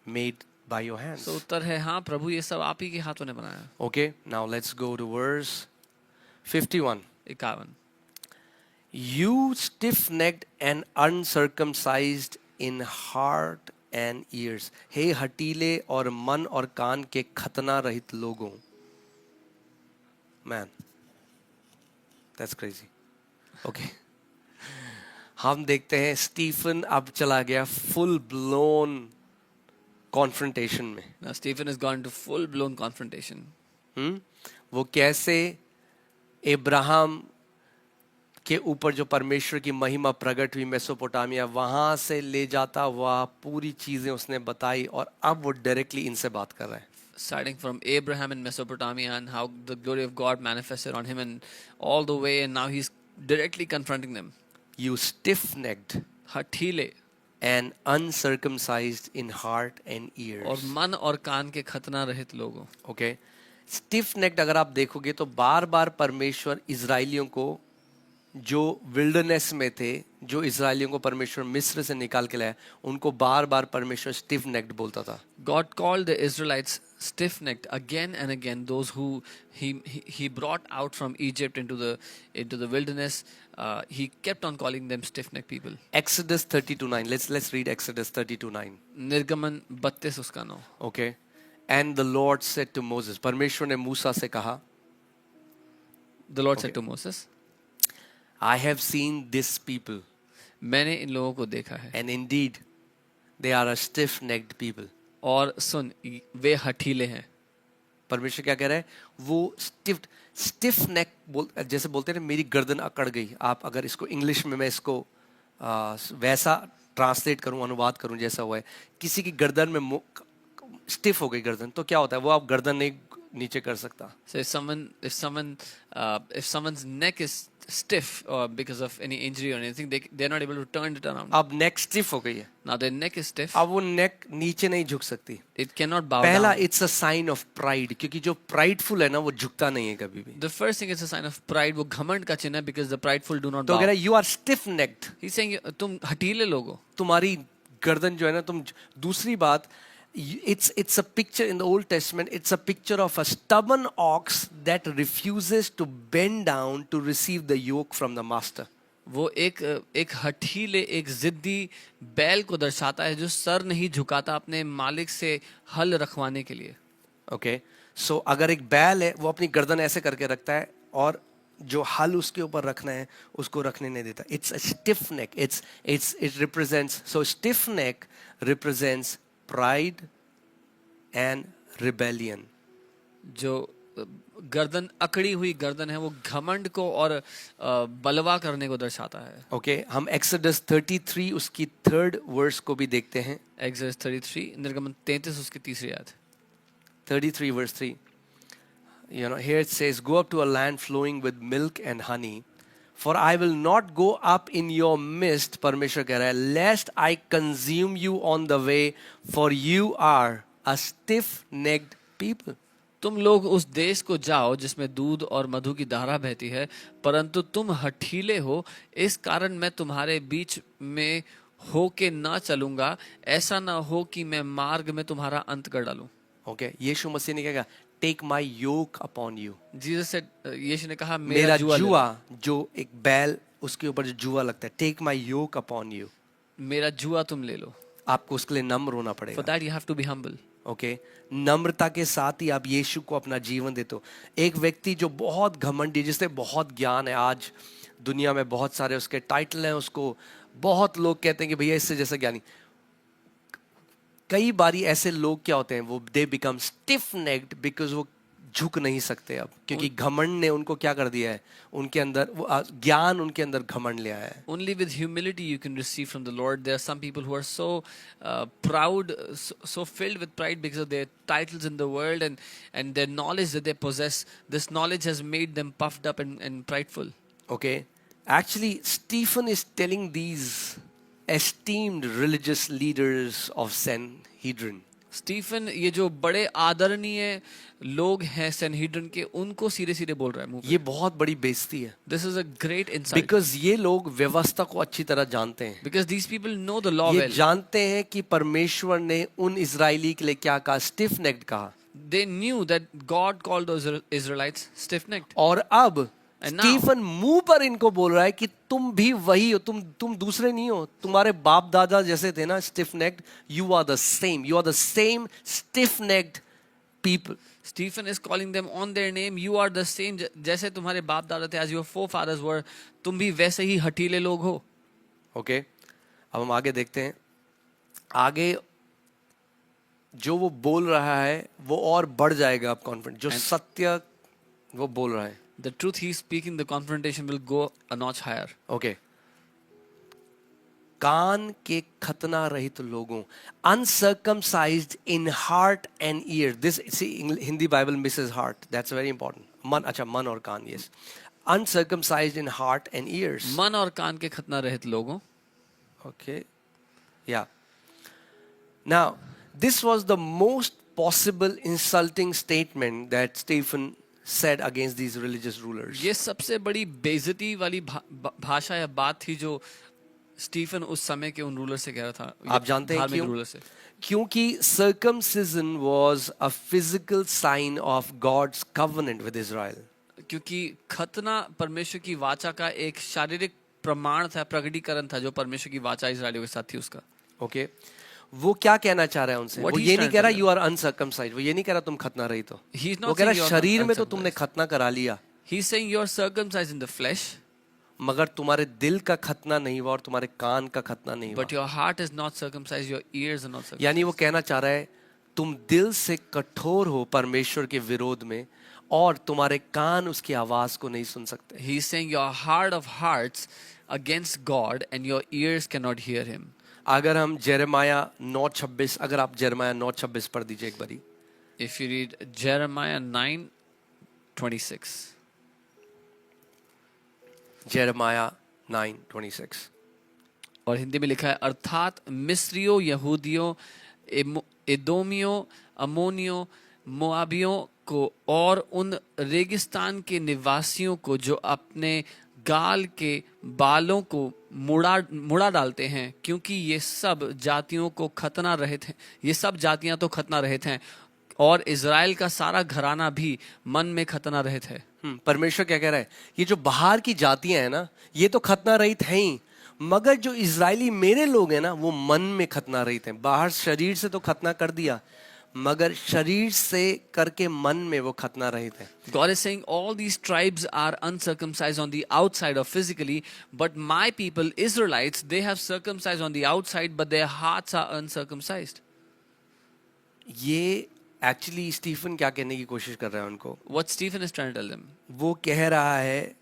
made by your hands. So उत्तर है हाँ प्रभु, ये सब आप ही के हाथों ने बनाया. Okay, now let's go to verse 51. 51. You stiff-necked and uncircumcised in heart and ears. हे हटीले और मन और कान के खतना रहित लोगों. Man, that's crazy. Okay. हम देखते हैं स्टीफन अब चला गया full blown confrontation में. Now Stephen has gone into full blown confrontation. वो कैसे अब्राहम के ऊपर जो परमेश्वर की महिमा प्रकट हुई मेसोपोटामिया, वहां से ले जाता हुआ पूरी चीजें उसने बताई और अब वो डायरेक्टली इनसे बात कर रहा है. Starting from Abraham in Mesopotamia and how the glory of God manifested on him and all the way, and now he's directly confronting them. You stiff-necked हठीले and uncircumcised in heart and ears. और मन और कान के खतना रहित लोगों. Okay, stiff-necked अगर आप देखोगे तो बार बार परमेश्वर इजराइलियों को जो विल्डरनेस में थे, जो इजराइलियों को परमेश्वर मिस्र से निकाल के लाया, उनको बार बार परमेश्वर स्टिफ नेक्ड बोलता था. God called the Israelites stiff-necked again and again, those who he brought out from Egypt into the wilderness. He kept on calling them stiff-necked people. Exodus 32:9. Let's read Exodus 32:9. निर्गमन 32 उसका 9. Okay, and the Lord said to Moses, परमेश्वर ने मूसा से कहा, The Lord said to Moses, I have seen this people, मैंने इन लोगों को देखा है and indeed they are a stiff-necked people. और सुन, वे हठीले हैं. परमेश्वर क्या कह रहा है? वो स्टिफ नेक जैसे बोलते हैं ना, मेरी गर्दन अकड़ गई. आप अगर इसको इंग्लिश में मैं इसको वैसा ट्रांसलेट करूं, अनुवाद करूं जैसा हुआ है, किसी की गर्दन में स्टिफ हो गई गर्दन, तो क्या होता है? वो आप गर्दन नहीं नीचे कर सकता. So if someone's neck is stiff because of any injury or anything, they're not able to turn it around. अब नेक स्टिफ हो गई है, Now their neck is stiff. अब वो नेक नीचे नहीं झुक सकती. It cannot bow पहला, down. It's a sign of pride, क्योंकि जो प्राइडफुल है ना वो झुकता नहीं है कभी भी. The first thing is a sign of pride. वो घमंड का चिन्ह है, because the prideful do not तो bow. कह रहा है you are stiff necked. He's saying तुम हठीले लोग हो. तुम्हारी गर्दन जो है ना, तुम. दूसरी बात, it's a picture in the Old Testament. It's a picture of a stubborn ox that refuses to bend down to receive the yoke from the master. वो एक हठीले, एक जिद्दी बैल को दर्शाता है जो सर नहीं झुकाता अपने मालिक से हल रखवाने के लिए. Okay, so अगर एक बैल है, वो अपनी गर्दन ऐसे करके रखता है और जो हल उसके ऊपर रखना है उसको रखने नहीं देता. It's a stiff neck. It represents, so stiff neck represents pride and rebellion. जो गर्दन अकड़ी हुई गर्दन है, वो घमंड को और बलवा करने को दर्शाता है. Okay, हम Exodus 33 उसकी 3rd verse को भी देखते हैं. Exodus 33, निर्गमन 33 उसकी तीसरी आयत. 33 verse 3. Here it says, go up to a land flowing with milk and honey, for I will not go up in your midst, परमेश्वर कह रहा है, lest I consume you on the way, for you are a stiff-necked people. तुम लोग उस देश को जाओ जिसमें दूध और मधु की धारा बहती है, परंतु तुम हठीले हो, इस कारण मैं तुम्हारे बीच में होके ना चलूंगा, ऐसा ना हो कि मैं मार्ग में तुम्हारा अंत कर डालूं. Okay, यीशु मसीह ने क्या कहा? Take my yoke upon you. Jesus से यीशु ने कहा मेरा जुआ जुआ, जो एक बैल उसके ऊपर जो जुआ लगता है, take my yoke upon you. मेरा जुआ तुम ले लो. आपको उसके लिए नम्र होना For पड़ेगा. that you have to be humble. Okay नम्रता के साथ ही आप यीशु को अपना जीवन देते हो। एक व्यक्ति जो बहुत घमंडी, जिससे बहुत ज्ञान है, आज दुनिया में बहुत सारे उसके टाइटल हैं, उसको बहुत लोग कहते हैं कि भैया इससे जैसा ज्ञानी। कई बारी ऐसे लोग क्या होते हैं, वो they become stiff necked because वो झुक नहीं सकते अब, क्योंकि घमंड ने उनको क्या कर दिया है, उनके अंदर वो ज्ञान उनके अंदर घमंड ले आया है। Only with humility you can receive from the Lord. There are some people who are so proud, so filled with pride because of their titles in the world and their knowledge that they possess. This knowledge has made them puffed up and prideful. Okay, actually Stephen is telling these esteemed religious leaders of Sanhedrin, Stephen ये जो बड़े आदरणीय लोग हैं सनहेड्रिन के, उनको सीधे सीधे बोल रहा है मुंह पे। ये बहुत बड़ी बेइज्जती है, this is a great insight because ये लोग व्यवस्था को अच्छी तरह जानते हैं। Because these people know the law ये वेल। जानते हैं कि परमेश्वर ने उन इजरायली के लिए क्या कहा, स्टिफ नेक्ड कहा। They knew that God called those Israelites stiff necked. और अब And now- स्टीफन मुंह पर इनको बोल रहा है कि तुम भी वही हो, तुम दूसरे नहीं हो, तुम्हारे बाप दादा जैसे थे ना stiff necked, you are the same stiff necked people. Stephen is calling them on their name. You are the same. जैसे तुम्हारे बाप दादा थे, as your forefathers were, तुम भी वैसे ही हठीले लोग हो। ओके अब हम आगे देखते हैं। आगे जो वो बोल रहा है वो और बढ़ जाएगा अब कॉन्फिडेंट, जो सत्य वो बोल रहा है। The truth he is speaking, the confrontation will go a notch higher. Okay कान के खतना रहित लोगों, uncircumcised in heart and ear. This Hindi Bible misses heart, that's very important. मन, अच्छा मन और कान, yes, uncircumcised in heart and ears. मन और कान के खतना रहित लोगों। ओके या now this was the most possible insulting statement that Stephen said against these religious rulers. ये सबसे बड़ी बेइज्जती वाली भाषा या बात थी जो स्टीफन उस समय के उन रूलर से कह रहा था। आप जानते हैं क्यों? रूलर से, क्योंकि circumcision was a physical sign of God's covenant with Israel. क्योंकि खतना परमेश्वर की वाचा का एक शारीरिक प्रमाण था, प्रकटीकरण था जो परमेश्वर की वाचा इजरायलियों के साथ थी उसका। ओके वो क्या कहना चाह रहा है उनसे? What वो he's ये नहीं trying कह to रहा tell यू आर अनसर्कमसाइज्ड, वो ये नहीं कह रहा तुम खतना रही तो, He's not वो कह रहा saying you are शरीर में तो uncircumcised. तुमने खतना करा लिया, He's saying you are circumcised in the flesh, मगर तुम्हारे दिल का खतना नहीं हुआ और तुम्हारे कान का खतना नहीं हुआ। but your heart is not circumcised, your ears are not circumcised. यानी वो कहना चाह रहा है तुम दिल से कठोर हो परमेश्वर के विरोध में और तुम्हारे कान उसकी आवाज को नहीं सुन सकते। He's saying your heart of hearts against God and your ears cannot hear him. अगर हम जेरेमाया 9:26, अगर आप जेरेमाया 9:26 पढ़ दीजिए एक बारी। If you read Jeremiah 9:26. Jeremiah 9:26 और हिंदी में लिखा है, अर्थात मिस्रियों, यहूदियों, एदोमियों, अमोनियों, मोआबियों को और उन रेगिस्तान के निवासियों को जो अपने गाल के बालों को मुड़ा डालते हैं, क्योंकि ये सब जातियों को खतना रहित हैं, ये सब जातियां तो खतना रहित हैं और इज़राइल का सारा घराना भी मन में खतना रहित है। परमेश्वर क्या कह रहा है? ये जो बाहर की जातियां हैं ना, ये तो खतना रहित हैं ही, मगर जो इजरायली मेरे लोग हैं ना, वो मन में खतना रहित हैं। बाहर शरीर से तो खतना कर दिया, मगर शरीर से करके मन में वो खतना रहित है। God is saying all these tribes are uncircumcised on the outside or physically, but my people Israelites, they have circumcised on the outside but their hearts are uncircumcised. ये एक्चुअली स्टीफन क्या कहने की कोशिश कर रहा है उनको? What Stephen is trying to tell them, वो कह रहा है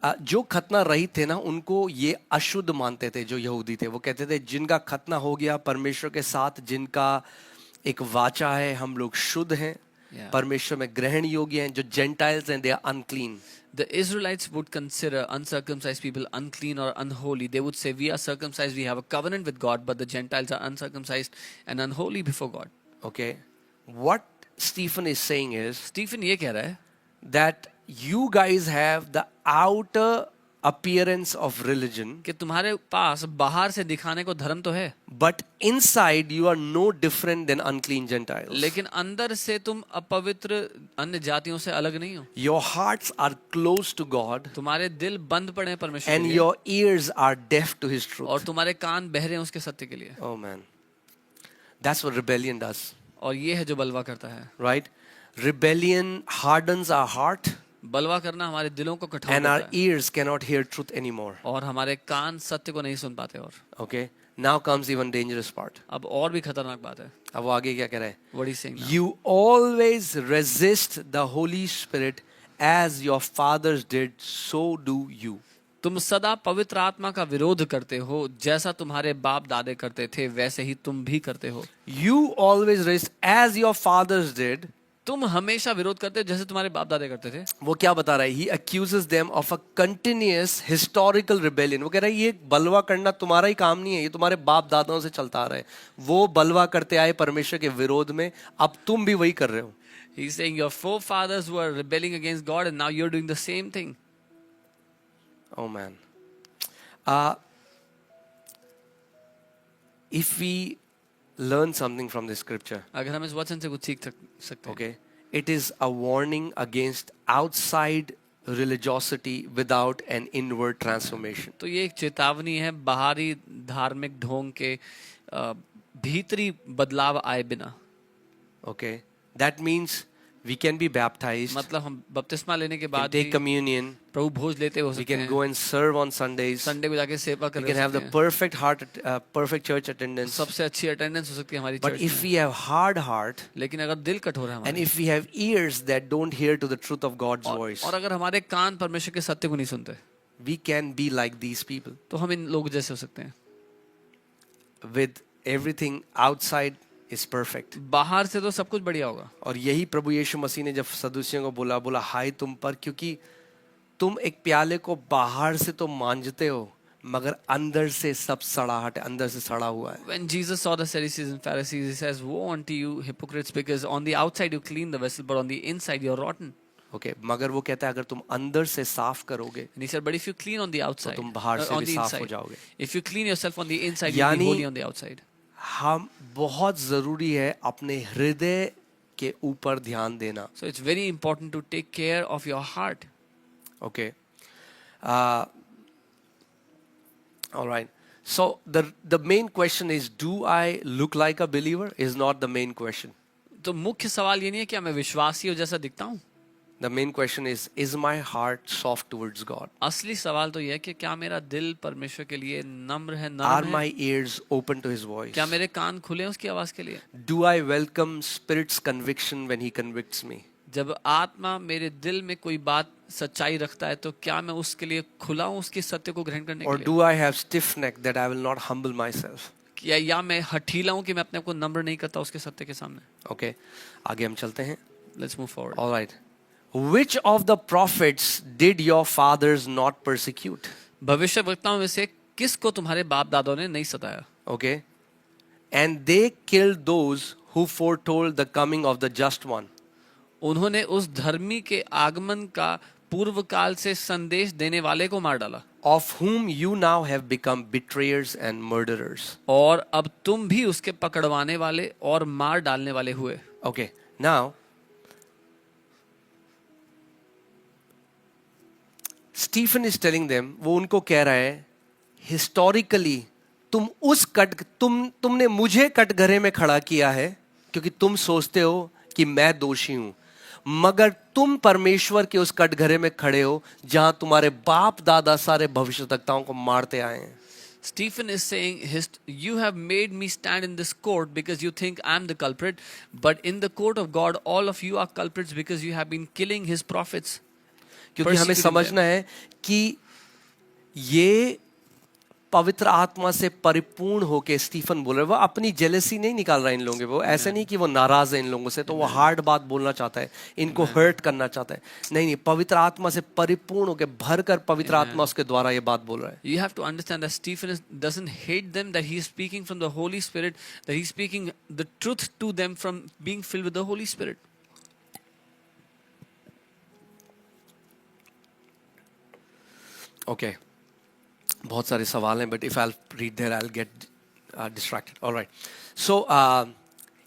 जो खतना रहित थे ना, उनको ये अशुद्ध मानते थे। जो यहूदी थे वो कहते थे जिनका खतना हो गया परमेश्वर के साथ, जिनका एक वाचा है, हम लोग शुद्ध हैं, परमेश्वर में ग्रहण योग्य हैं। जो जेंटाइल्स हैं, they are unclean. the Israelites would consider uncircumcised people unclean or unholy. They would say, we are circumcised, we have a covenant with God, but the Gentiles are uncircumcised and unholy before God. Okay, what Stephen is saying is Stephen ये कह रहा है that you guys have the outer appearance of religion, कि तुम्हारे पास बाहर से दिखाने को धर्म तो है, but inside you are no different than unclean Gentiles. लेकिन अंदर से तुम अपवित्र अन्य जातियों से अलग नहीं हो। Your hearts are close to God तुम्हारे दिल बंद पड़े हैं परमेश्वर के and लिए, your ears are deaf to His और truth. तुम्हारे कान बहरे हैं उसके सत्य के लिए। Oh man, that's what rebellion does. और ये है जो बलवा करता है. right? Rebellion hardens our heart, बलवा करना हमारे दिलों को कठोर and our करता है ears cannot hear truth anymore. और हमारे कान सत्य को नहीं सुन पाते. और Okay? Now comes even dangerous part. अब और भी खतरनाक बात है. अब वो आगे क्या कह रहा है? What he's saying now. You always resist the Holy Spirit as your fathers did, so do you. तुम सदा पवित्र आत्मा का विरोध करते हो, जैसा तुम्हारे बाप दादे करते थे वैसे ही तुम भी करते हो. You always resist as your fathers did. तुम हमेशा विरोध करते हो जैसे तुम्हारे बाप दादे करते थे. वो क्या बता रहा है? He accuses them of a continuous historical rebellion. वो कह रहा है ये बलवा करना तुम्हारा ही काम नहीं है, ये तुम्हारे बाप दादाओं से चलता आ रहा है. वो बलवा करते आए परमेश्वर के विरोध में, अब तुम भी वही कर रहे हो. He's saying your forefathers were rebelling against God and now you're doing the same thing. Oh man. If we learn something from this scripture, अगर हम इस वचन से कुछ सीख सकते हैं. okay, it is a warning against outside religiosity without an inward transformation. तो ये एक चेतावनी है बाहरी धार्मिक ढोंग के भीतरी बदलाव आए बिना. Okay, that means we can be baptized, मतलब हम बपतिस्मा लेने के we can बाद take भी communion, प्रभु भोज लेते हो we सकते can हैं. go and serve on Sundays, Sunday को जाके सेवा कर we can have the सकते हैं. perfect heart, perfect church attendance. सबसे अच्छी अटेंडेंस हो सकती है हमारी But चर्च if में. we have hard heart, लेकिन अगर दिल कठोर है and हमारा if we have ears that don't hear to the truth of God's voice, और अगर हमारे कान परमेश्वर के सत्य को नहीं सुनते we can be like these people तो हम इन लोग जैसे हो सकते हैं. with everything outside is perfect. बाहर से तो सब कुछ बढ़िया होगा. और यही प्रभु यीशु मसीह ने जब सदूसियों को बोला हाय तुम पर, क्योंकि तुम एक प्याले को बाहर से तो मांजते हो मगर अंदर से सब सड़ाहट है, अंदर से सड़ा हुआ है. When Jesus saw the Sadducees and Pharisees, he says, "Woe unto you, hypocrites, because on the outside you clean the vessel, but on the inside you're rotten." Okay, मगर वो कहता है अगर तुम अंदर से साफ करोगे And he said, "But if you clean on the outside, तुम बाहर से on भी the साफ हो inside, जाओगे. if you clean yourself on the inside, you'll be यानी- holy on the outside." हम बहुत जरूरी है अपने हृदय के ऊपर ध्यान देना. So it's very important to take care of your heart. Okay. All right. So the main question is, do I look like a believer? Is not the main question. तो मुख्य सवाल ये नहीं है कि मैं विश्वासी हो जैसा दिखता हूँ. The main question is my heart soft towards God? असली सवाल तो ये है कि क्या मेरा दिल परमेश्वर के लिए नम्र है, Are नरम my है? ears open to His voice? क्या मेरे कान खुले हैं उसकी आवाज के लिए? Do I welcome Spirit's conviction when He convicts me? जब आत्मा मेरे दिल में कोई बात सच्चाई रखता है तो क्या मैं उसके लिए खुला हूँ उसकी सत्य को ग्रहण करने Or के लिए? do I have stiff neck that I will not humble myself? या मैं हठीला हूँ कि मैं अपने आप को नम्र नहीं करता उसके सत्य के सामने. Okay. आगे हम चलते हैं. Let's move forward. All right. Which of the prophets did your fathers not persecute? भविष्यवक्ताओं में से किसको तुम्हारे बाप दादों ने नहीं सताया? Okay. And they killed those who foretold the coming of the just one. उन्होंने उस धर्मी के आगमन का पूर्व काल से संदेश देने वाले को मार डाला. Of whom you now have become betrayers and murderers. और अब तुम भी उसके पकड़वाने वाले और मार डालने वाले हुए. Okay. Now, Stephen is telling them, वो उनको कह रहा है, historically तुमने मुझे कटघरे में खड़ा किया है क्योंकि तुम सोचते हो कि मैं दोषी हूं, मगर तुम परमेश्वर के उस कटघरे में खड़े हो जहां तुम्हारे बाप दादा सारे भविष्यवक्ताओं को मारते आए हैं. Stephen is saying, you have made me stand in this court because you think I'm the culprit, but in the court of God, all of you are culprits because you have been killing his prophets. क्योंकि हमें समझना है कि ये पवित्र आत्मा से परिपूर्ण होके स्टीफन बोल रहा है. वो अपनी जेलसी नहीं निकाल रहा है इन लोगों के. वो ऐसा नहीं कि वो नाराज है इन लोगों से तो वो हार्ड बात बोलना चाहता है, इनको हर्ट करना चाहता है. नहीं, पवित्र आत्मा से परिपूर्ण होके भरकर पवित्र आत्मा उसके द्वारा ये बात बोल रहा है. You have to understand that Stephen doesn't hate them, that he is speaking from the Holy Spirit, that he is speaking the truth to them from being filled with the Holy Spirit. Okay. बहुत सारे सवाल हैं, but if I'll read there, I'll get distracted. All right. So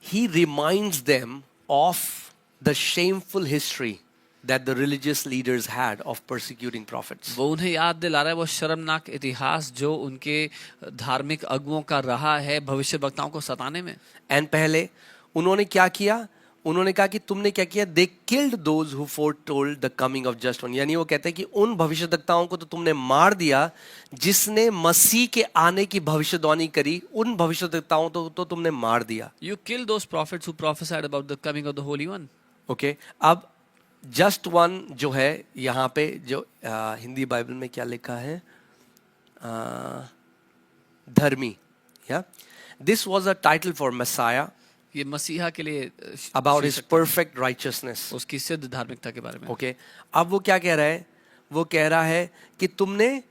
he reminds them of the shameful history that the religious leaders had of persecuting prophets. वो उन्हें याद दिला रहा है वो शर्मनाक इतिहास जो उनके धार्मिक अगुओं का रहा है भविष्यवक्ताओं को सताने में. And पहले उन्होंने क्या किया? उन्होंने कहा कि तुमने क्या किया? They killed those who foretold the coming of just one. यानी वो कहते हैं कि उन भविष्यद्वक्ताओं को तो तुमने मार दिया जिसने मसीह के आने की भविष्यवाणी करी। उन भविष्यद्वक्ताओं तो तुमने मार दिया। You killed those prophets who prophesied about the coming of the Holy One. Okay, अब जस्ट वन जो है यहाँ पे जो हिंदी बाइबल में क्या लिखा है? धर्मी, या this was a title for messiah ये मसीहा के लिए अबाउट हिज परफेक्ट राइचियसनेस। उसकी सिद्ध धार्मिकता के बारे में। ओके, अब वो क्या कह रहा है? वो कह रहा है कि तुमने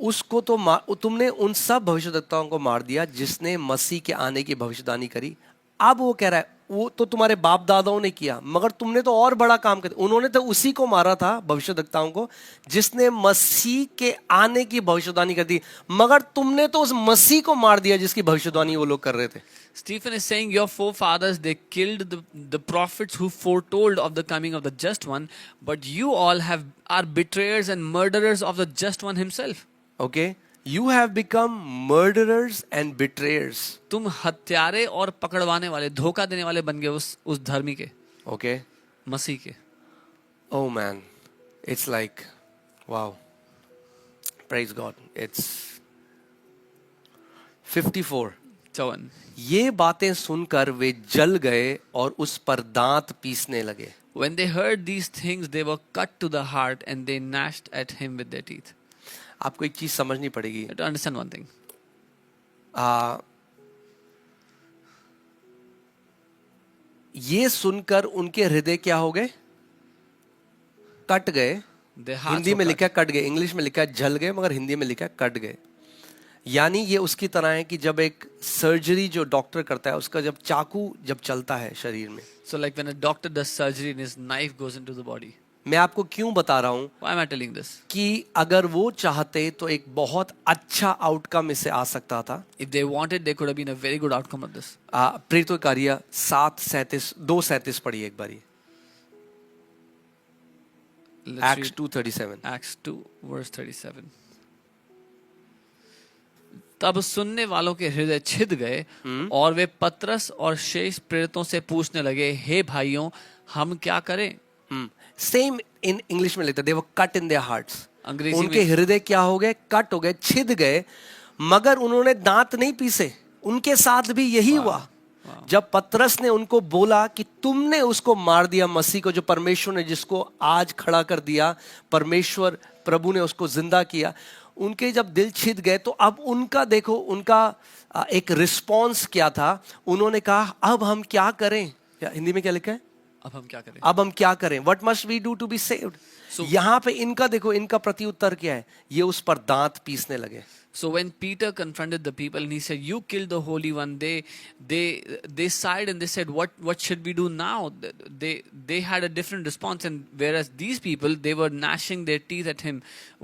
उसको तो तुमने उन सब भविष्यद्वक्ताओं को मार दिया जिसने मसीह के आने की भविष्यवाणी करी। अब वो कह रहा है वो तो तुम्हारे बाप दादाओं ने किया, मगर तुमने तो और बड़ा काम कर दिया। उन्होंने तो उसी को मारा था, भविष्यद्वक्ताओं को, जिसने मसीह के आने की भविष्यवाणी कर दी, मगर तुमने तो उस मसीह को मार दिया जिसकी भविष्यवाणी वो लोग कर रहे थे। Stephen is saying your forefathers, they killed the prophets who foretold of the coming of the just one, but you all are betrayers and murderers of the just one himself. Okay, you have become murderers and betrayers. तुम हत्यारे और पकड़वाने वाले, धोखा देने वाले बन गए उस धर्मी के, Okay, मसीह के। oh man, it's like wow, praise God. It's 54. 54। ये बातें सुनकर वे जल गए और उस पर दांत पीसने लगे। When they heard these things, they were cut to the heart and they gnashed at him with their teeth. आपको एक चीज समझनी पड़ेगी। You have to understand one thing. ये सुनकर उनके हृदय क्या हो गए? कट गए। Their hearts हिंदी were में cut. लिखा है कट गए, इंग्लिश में लिखा है जल गए, मगर हिंदी में लिखा है कट गए। यानी ये उसकी तरह है कि जब एक सर्जरी जो डॉक्टर करता है, उसका जब चाकू जब चलता है शरीर में। So like when a doctor does surgery and his knife goes into the body. मैं आपको क्यों बता रहा हूं? Why am I telling this? कि अगर वो चाहते तो एक बहुत अच्छा आउटकम इससे आ सकता था। If they wanted, there could have been a very good outcome of this. प्रेरितों के कार्य 7:37 पढ़िए एक बारी। Let's Acts read 2:37। Acts 2 verse 37. तब सुनने वालों के हृदय छिद गए और वे पतरस और शेष प्रेरितों से पूछने लगे, हे भाइयों, हम क्या करें? सेम इन इंग्लिश में लिखता, दे वर कट इन देयर हार्ट्स। अंग्रेजी उनके में हृदय क्या हो गए? कट हो गए, छिद गए, मगर उन्होंने दांत नहीं पीसे। उनके साथ भी यही हुआ। जब पतरस ने उनको बोला कि तुमने उसको मार दिया, मसीह को, जो परमेश्वर ने जिसको आज खड़ा कर दिया, परमेश्वर प्रभु ने उसको जिंदा किया, उनके जब दिल छिद गए, तो अब उनका देखो, उनका एक रिस्पॉन्स क्या था? उन्होंने कहा अब हम क्या करें? या हिंदी में क्या लिखा है? अब हम क्या करें? अब हम क्या करें? What must we do to be saved? यहाँ पे इनका देखो, इनका प्रत्युत्तर क्या है? ये उस पर दांत पीसने लगे। So when Peter confronted the people and he said, "You killed the Holy One," they sighed and they said, "What should we do now?" They had a different response, and whereas these people, they were gnashing their teeth at him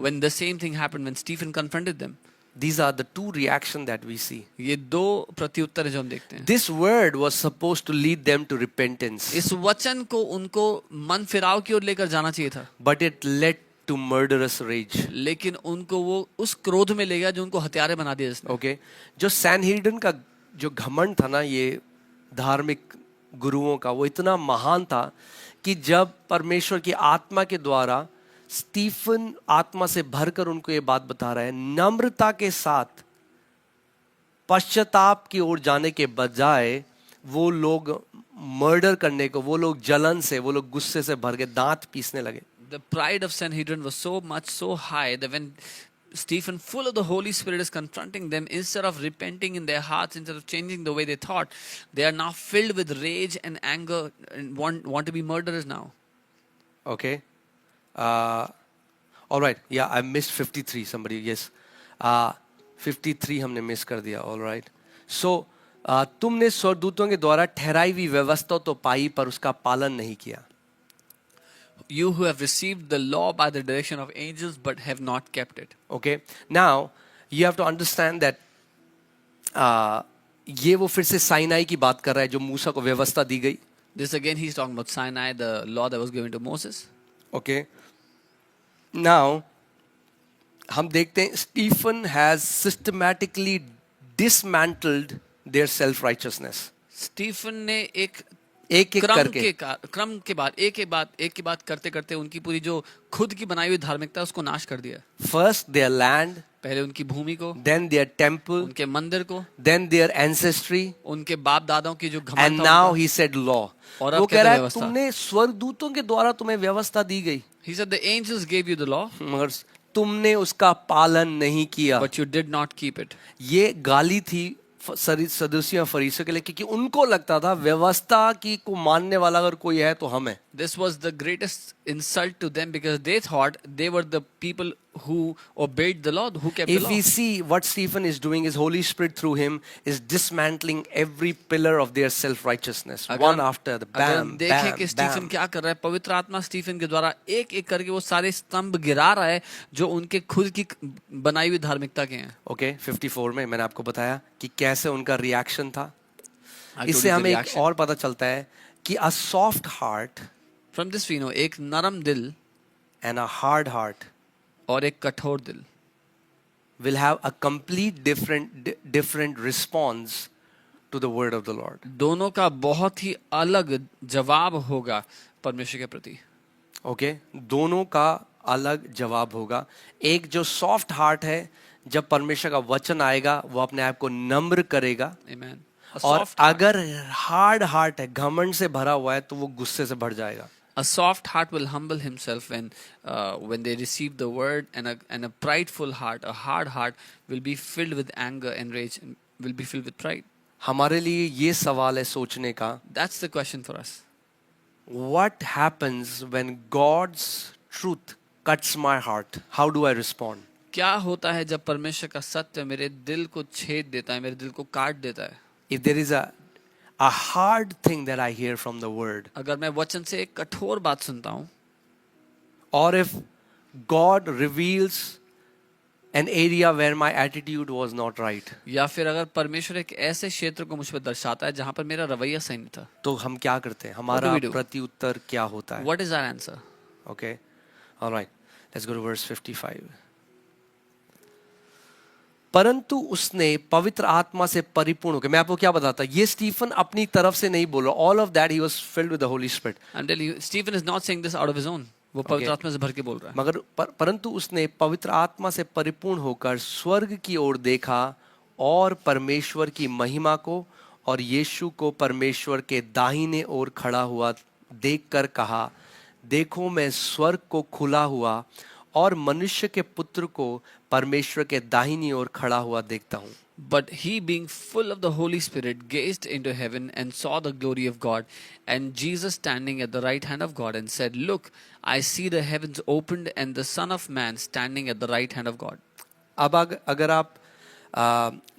when the same thing happened when Stephen confronted them. These are the two reactions that we see. ये दो प्रत्युत्तर है जो हम देखते हैं। This word was supposed to lead them to repentance, इस वचन को उनको मन फिराव की ओर लेकर जाना चाहिए था, but it led to murderous rage. लेकिन उनको वो उस क्रोध में ले गया जो उनको हत्यारे बना दिया जिसने। Okay, जो सैनहेड्रिन का जो घमंड था ना, ये धार्मिक गुरुओं का, वो इतना महान था कि जब परमेश्वर की आत्मा के द्वारा स्टीफन आत्मा से भरकर उनको ये बात बता रहा है, नम्रता के साथ पश्चाताप की ओर जाने के बजाय वो लोग मर्डर करने को, वो लोग जलन से, वो लोग गुस्से से भर गए, दांत पीसने लगे। The pride of Sanhedrin was so much, so high that when Stephen, full of the Holy Spirit, is confronting them, instead of repenting in their hearts, instead of changing the way they thought, they are now filled with rage and anger and want to be murderers now. Okay. All right. Yeah, I missed 53. Somebody, yes. 53 हमने miss कर दिया. All right. So, तुमने स्वर्गदूतों के द्वारा ठहराई हुई व्यवस्था तो पाई, पर उसका पालन नहीं किया. You who have received the law by the direction of angels, but have not kept it. Okay. Now, you have to understand that ये वो फिर से साइनाई की बात कर रहा है, जो मूसा को व्यवस्था दी गई. This again, he's talking about Sinai, the law that was given to Moses. Okay. Now, हम देखते हैं Stephen has systematically dismantled their self-righteousness. Stephen ने एक एक एक करके क्रम के बाद करते करते उनकी पूरी जो खुद की बनाई हुई धार्मिकता उसको नाश कर दिया। फर्स्ट देयर लैंड, पहले उनकी भूमि को, देन देयर टेम्पल, उनके मंदिर को, देन देयर एंसेस्ट्री, उनके बाप दादाओं की जो एंड घमंड था नाउ उनका। He said law. और अब वो कहते कह रहा है व्यवस्था। तुमने स्वर्गदूतों के द्वारा तुम्हें व्यवस्था दी गई, He said the angels gave you the law, मगर तुमने उसका पालन नहीं किया। but you did not keep it. ये गाली थी सदूसियों फरीसियों के लिए, क्योंकि उनको लगता था व्यवस्था की को मानने वाला अगर कोई है तो हम है। This was the greatest insult to them because they thought they were the people who obeyed the law, who kept the If law. we see what Stephen is doing, his Holy Spirit through him is dismantling every pillar of their self-righteousness, one after the अगर हम bam, देखें कि bam, Stephen bam. क्या कर रहा है, पवित्र आत्मा स्टीफन के द्वारा एक एक करके वो सारे स्तंभ गिरा रहा है जो उनके खुद की बनाई हुई धार्मिकता के हैं। Okay, 54 में मैंने आपको बताया कि कैसे उनका रिएक्शन था। I told इससे you the हमें एक reaction. और पता चलता है कि a soft heart From this we know एक नरम दिल and a hard heart और एक कठोर दिल will have a complete different response to the word of the Lord. दोनों का बहुत ही अलग जवाब होगा परमेश्वर के प्रति। ओके दोनों का अलग जवाब होगा। एक जो सॉफ्ट हार्ट है, जब परमेश्वर का वचन आएगा वो अपने आप को नम्र करेगा, Amen. A और soft heart. अगर हार्ड हार्ट है, घमंड से भरा हुआ है, तो वो गुस्से से भर जाएगा। A soft heart will humble himself when they receive the word, and a prideful heart, a hard heart, will be filled with anger and rage, and will be filled with pride. हमारे लिए ये सवाल है सोचने का, That's the question for us. what happens when God's truth cuts my heart? How do I respond? क्या होता है जब परमेश्वर का सत्य मेरे दिल को छेद देता है, मेरे दिल को काट देता है? If there is a hard thing that I hear from the word, अगर मैं वचन से एक कठोर बात सुनता हूँ, or if God reveals an area where my attitude was not right, या फिर अगर परमेश्वर एक ऐसे क्षेत्र को मुझ पर दर्शाता है जहाँ पर मेरा रवैया सही नहीं था, तो हम क्या करते हैं? हमारा we do? प्रत्युत्तर क्या होता है? what is our answer? Okay, all right, let's go to verse 55. परंतु उसने पवित्र आत्मा से परिपूर्ण होकर, मैं आपको क्या बताता, ये स्टीफन अपनी तरफ से नहीं बोल रहा, all of that he was filled with the Holi spirit. I'm telling you, Stephen is not saying this out of his own. वो पवित्र आत्मा से भर के बोल रहा है। मगर परंतु उसने पवित्र आत्मा से परिपूर्ण होकर स्वर्ग की ओर देखा और परमेश्वर की महिमा को और यीशु को परमेश्वर के दाहिने ओर खड़ा हुआ देखकर कहा, देखो मैं स्वर्ग को खुला हुआ और मनुष्य के पुत्र को परमेश्वर के दाहिनी ओर खड़ा हुआ देखता हूँ। But he, being full of the Holy Spirit, gazed into heaven and saw the glory of God, and Jesus standing at the right hand of God, and said, Look, I see the heavens opened, and the Son of Man standing at the right hand of God. अब अगर आप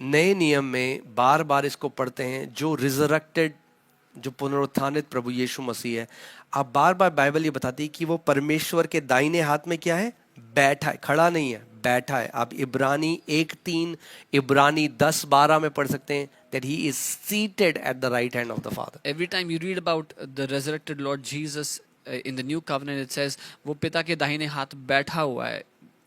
नए नियम में बार बार इसको पढ़ते हैं, जो रिजरेक्टेड, जो पुनरुत्थानित प्रभु यीशु मसीह है, आप बार बार बाइबल ये बताती है कि वो परमेश्वर के दाहिने हाथ में क्या है? बैठा है, खड़ा नहीं है, बैठा है। आप इब्रानी 1:3, इब्रानी 10:12 में पढ़ सकते हैं that he is seated at the right hand of the Father. Every time you read about the resurrected Lord Jesus in the new covenant, it says वो पिता के दाहिने हाथ बैठा हुआ है.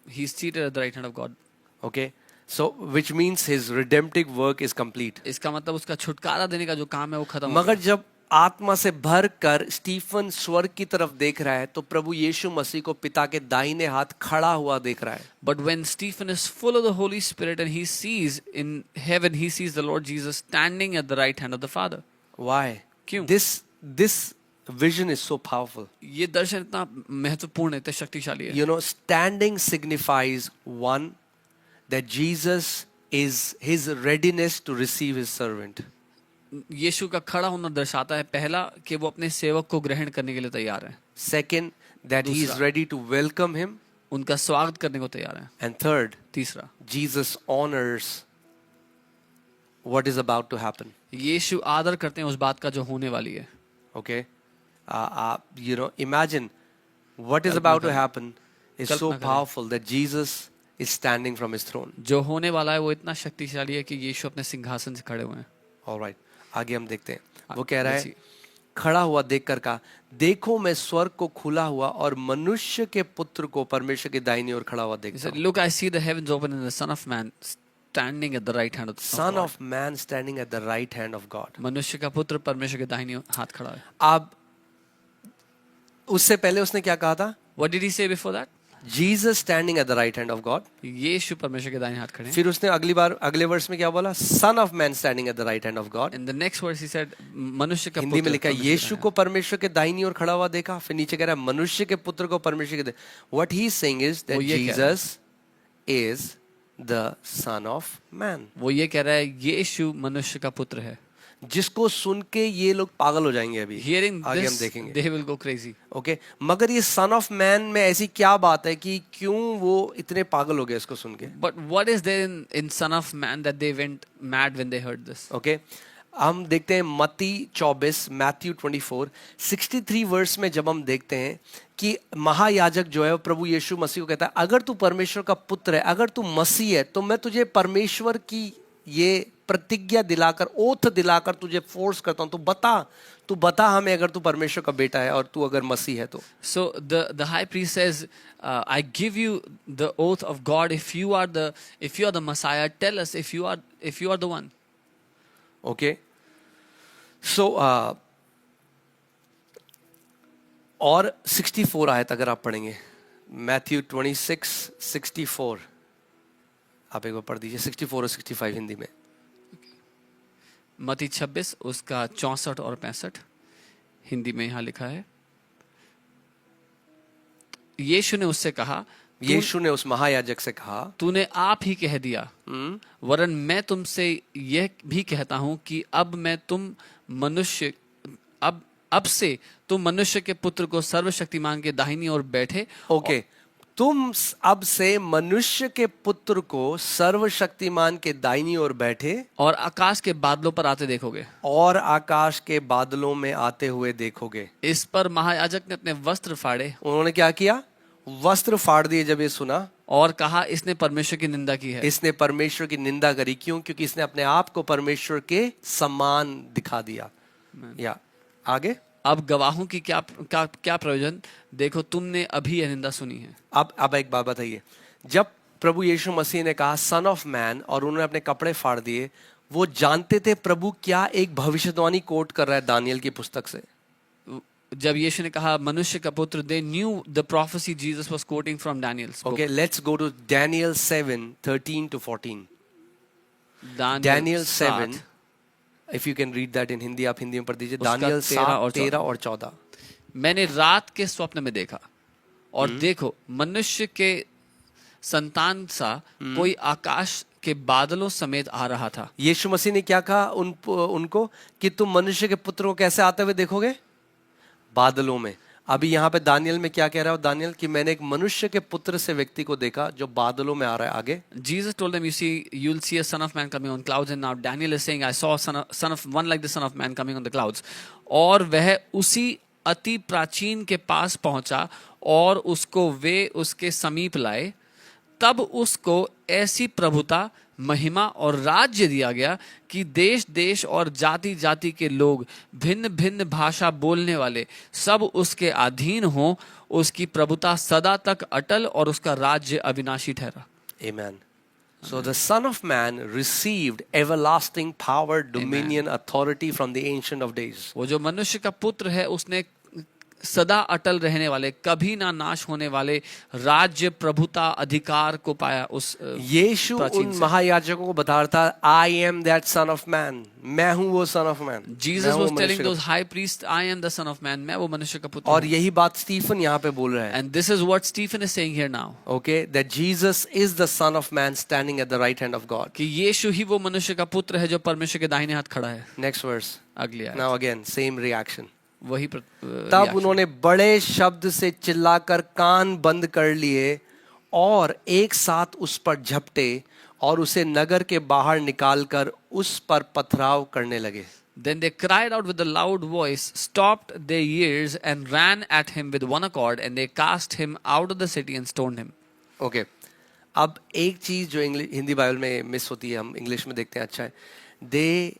He is seated at the right hand of God. Okay, so which means his redemptive work is complete. इसका मतलब उसका छुटकारा देने का जो काम है वो खत्म हो मगर गया. जब आत्मा से भर कर स्टीफन स्वर्ग की तरफ देख रहा है, तो प्रभु यीशु मसीह को पिता के दाहिने हाथ खड़ा हुआ देख रहा है। But when Stephen is full of the Holy Spirit and he sees in heaven, he sees the Lord Jesus standing at the right hand of the Father. Why? क्यों? This vision is so powerful. ये दर्शन इतना महत्वपूर्ण है, इतना शक्तिशाली है. You know, standing signifies one, that Jesus is his readiness to receive his servant. यीशु का खड़ा होना दर्शाता है, पहला कि वो अपने सेवक को ग्रहण करने के लिए तैयार है. Second, that he is दूसरा, ready to welcome him. उनका स्वागत करने को तैयार है. And third, तीसरा, Jesus honors what is about to happen. यीशु आदर करते हैं उस बात का जो होने वाली है. Okay, you know, imagine what is about to happen is so कल्पना करें. powerful that Jesus is standing from his throne. जो होने वाला है वो इतना शक्तिशाली है कि यीशु अपने सिंहासन से खड़े हुए हैं. All right, आगे हम देखते हैं। वो कह रहा let's है, see. खड़ा हुआ देखकर कहा, देखो मैं स्वर्ग को खुला हुआ और मनुष्य के पुत्र को परमेश्वर के दाहिनी ओर खड़ा हुआ He देखता said, हूँ। Look, I see the heavens open and the Son of Man standing at the right hand of Son God. of Man standing at the right hand of God. मनुष्य का पुत्र परमेश्वर के दाहिने हाथ खड़ा है. अब उससे पहले उसने क्या कहा था? What did he say before that? Jesus standing at the right hand of God. यीशु परमेश्वर के दाहिने हाथ खड़े हैं. फिर उसने अगले वर्ष में क्या बोला? Son of Man standing at the right hand of God. In the next verse he said मनुष्य का हिंदी में पुत्र लिखा है परमेश्वर के यीशु दाहिने को परमेश्वर के दाहिनी ओर खड़ा हुआ देखा. फिर नीचे कह रहा है मनुष्य के पुत्र को परमेश्वर के. What he is saying is that वो ये कह रहा है. Jesus is the Son of Man. वो ये कह रहा है यीशु मनुष्य का पुत्र है. जिसको सुन के ये लोग पागल हो जाएंगे अभी. Hearing आगे हम this, देखेंगे. they will go crazy. Okay मगर ये सन ऑफ मैन में ऐसी क्या बात है कि क्यों वो इतने पागल हो गए इसको सुन के? But what is there in Son of Man that they went mad when they heard this? Okay हम देखते हैं मत्ती 24 मैथ्यू 24 63 वर्स में जब हम देखते हैं कि महायाजक जो है वो प्रभु यीशु मसीह को कहता है अगर तू परमेश्वर का पुत्र है, अगर तू मसीह है तो मैं तुझे परमेश्वर की ये प्रतिज्ञा दिलाकर, ओथ दिलाकर तुझे फोर्स करता हूं, तू बता हमें अगर तू परमेश्वर का बेटा है और तू अगर मसीह है तो. So the high priest says, I give you the oath of God. If you are the Messiah, tell us if you are the one. Okay so और 64 आयत अगर आप पढ़ेंगे मैथ्यू 26:64 आप एक बार पढ़ दीजिए. 64 और 65 हिंदी में. मत्ती 26 उसका 64 और 65 हिंदी में यहाँ लिखा है. यीशु ने उससे कहा, यीशु ने उस महायाजक से कहा तूने आप ही कह दिया, वरन मैं तुमसे यह भी कहता हूं कि अब से तुम मनुष्य के पुत्र को सर्वशक्तिमान के दाहिनी ओर बैठे. ओके तुम अब से मनुष्य के पुत्र को सर्वशक्तिमान के दाहिनी ओर बैठे और आकाश के बादलों पर आते देखोगे. और आकाश के बादलों में आते हुए देखोगे. इस पर महायाजक ने अपने वस्त्र फाड़े. उन्होंने क्या किया? वस्त्र फाड़ दिए जब ये सुना और कहा इसने परमेश्वर की निंदा की है. इसने परमेश्वर की निंदा करी. क्यों? क्योंकि इसने अपने आप को परमेश्वर के समान दिखा दिया. या आगे अब गवाहों की क्या प्रयोजन? देखो तुमने अभी यह निंदा सुनी है. अब एक बात बताइए. जब प्रभु यीशु मसीह ने कहा सन ऑफ मैन और उन्होंने अपने कपड़े फाड़ दिए, वो जानते थे प्रभु क्या एक भविष्यवाणी कोट कर रहा है दानियल की पुस्तक से. जब यीशु ने कहा मनुष्य का पुत्र, they knew the prophecy Jesus was quoting from Daniel's book. Okay, let's go to Daniel 7:13 to 14. Daniel 7. If you can read that in Hindi, आप हिंदी में पढ़ दीजिए. दानियल 7:13 और 14. मैंने रात के स्वप्न में देखा और देखो मनुष्य के संतान सा कोई आकाश के बादलों समेत आ रहा था. यीशु मसीह ने क्या कहा उनको कि तुम मनुष्य के पुत्र को कैसे आते हुए देखोगे? बादलों में. अभी यहाँ पे दानियल में क्या कह रहा है दानियल कि मैंने एक मनुष्य के पुत्र से व्यक्ति को देखा जो बादलों में आ रहा है. आगे Jesus told them, you'll see a son of man coming on clouds, and now Daniel is saying, I saw one like the son of man coming on the clouds. और वह उसी अति प्राचीन के पास पहुंचा और उसको वे उसके समीप लाए. तब उसको ऐसी प्रभुता, महिमा और राज्य दिया गया कि देश देश और जाति जाति के लोग, भिन्न भिन्न भाषा बोलने वाले सब उसके अधीन हों. उसकी प्रभुता सदा तक अटल और उसका राज्य अविनाशी ठहरा. Amen. So the Son of Man received everlasting power, dominion, authority from the Ancient of Days. वो जो मनुष्य का पुत्र है उसने सदा अटल रहने वाले, कभी ना नाश होने वाले राज्य, प्रभुता, अधिकार को पाया. उस यीशु उन महायाजकों को बता रहा था I am that Son of Man. मैं हूँ वो Son of Man. Jesus was telling those high priests, I am the Son of Man. मैं वो मनुष्य का पुत्र और हूँ. यही बात स्टीफन यहाँ पे बोल रहा है. And this is what Stephen is saying here now. Okay, that Jesus is the Son of Man standing at the right hand of God. कि यीशु ही वो मनुष्य का पुत्र है जो परमेश्वर के दाहिने हाथ खड़ा है. Next verse. अगली आयत. Now again, same reaction. वही तब उन्होंने बड़े शब्द से चिल्लाकर कान बंद कर लिए और एक साथ उस पर झपटे और उसे नगर के बाहर निकालकर उस पर पथराव करने लगे. Then they cried out with a loud voice, stopped their ears and ran at him with one accord, and they cast him out of the city and stoned him. Okay. अब एक चीज जो हिंदी बाइबल में miss होती है, हम English में देखते हैं. अच्छा है. They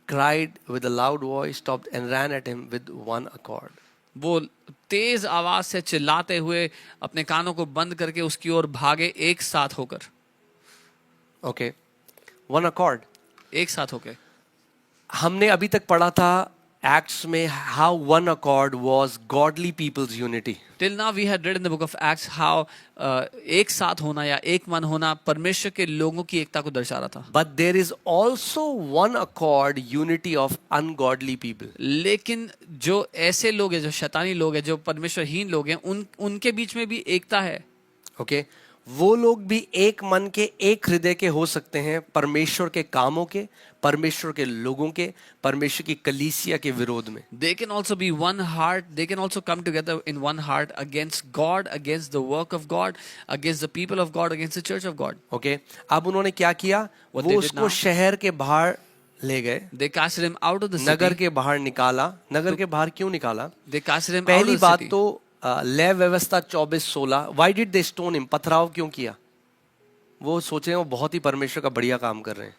cried with a loud voice, stopped and ran at him with one accord. वो तेज आवाज से चिल्लाते हुए अपने कानों को बंद करके उसकी ओर भागे एक साथ होकर. Okay. One accord. एक साथ होके। हमने अभी तक पढ़ा था एक्ट्स में how one accord was godly people's unity. Till now we had read in the book of Acts how एक साथ होना या एक मन होना परमेश्वर के लोगों की एकता को दर्शा रहा था। But there is also one accord unity of ungodly people. लेकिन जो ऐसे लोग हैं, जो शैतानी लोग हैं, जो परमेश्वरहीन लोग हैं, उनके बीच में भी एकता है। Okay? वो लोग भी एक मन के, एक हृदय के हो सकते हैं परमेश्वर के कामों के, परमेश्वर के लोगों के, परमेश्वर की कलीसिया के विरोध में। They can also be one heart. They can also come together in one heart against God, against the work of God, against the people of God, against the church of God. Okay? अब उन्होंने क्या किया? What वो they did उसको now? शहर के बाहर ले गए, They casted him out of the Nagar city. के बाहर निकाला। नगर के बाहर क्यों निकाला? They casted him out पहली of the बात city. तो लय व्यवस्था 24:16, why did they stone him? पथराव क्यों किया? वो सोच रहे हैं वो बहुत ही परमेश्वर का बढ़िया काम कर रहे हैं।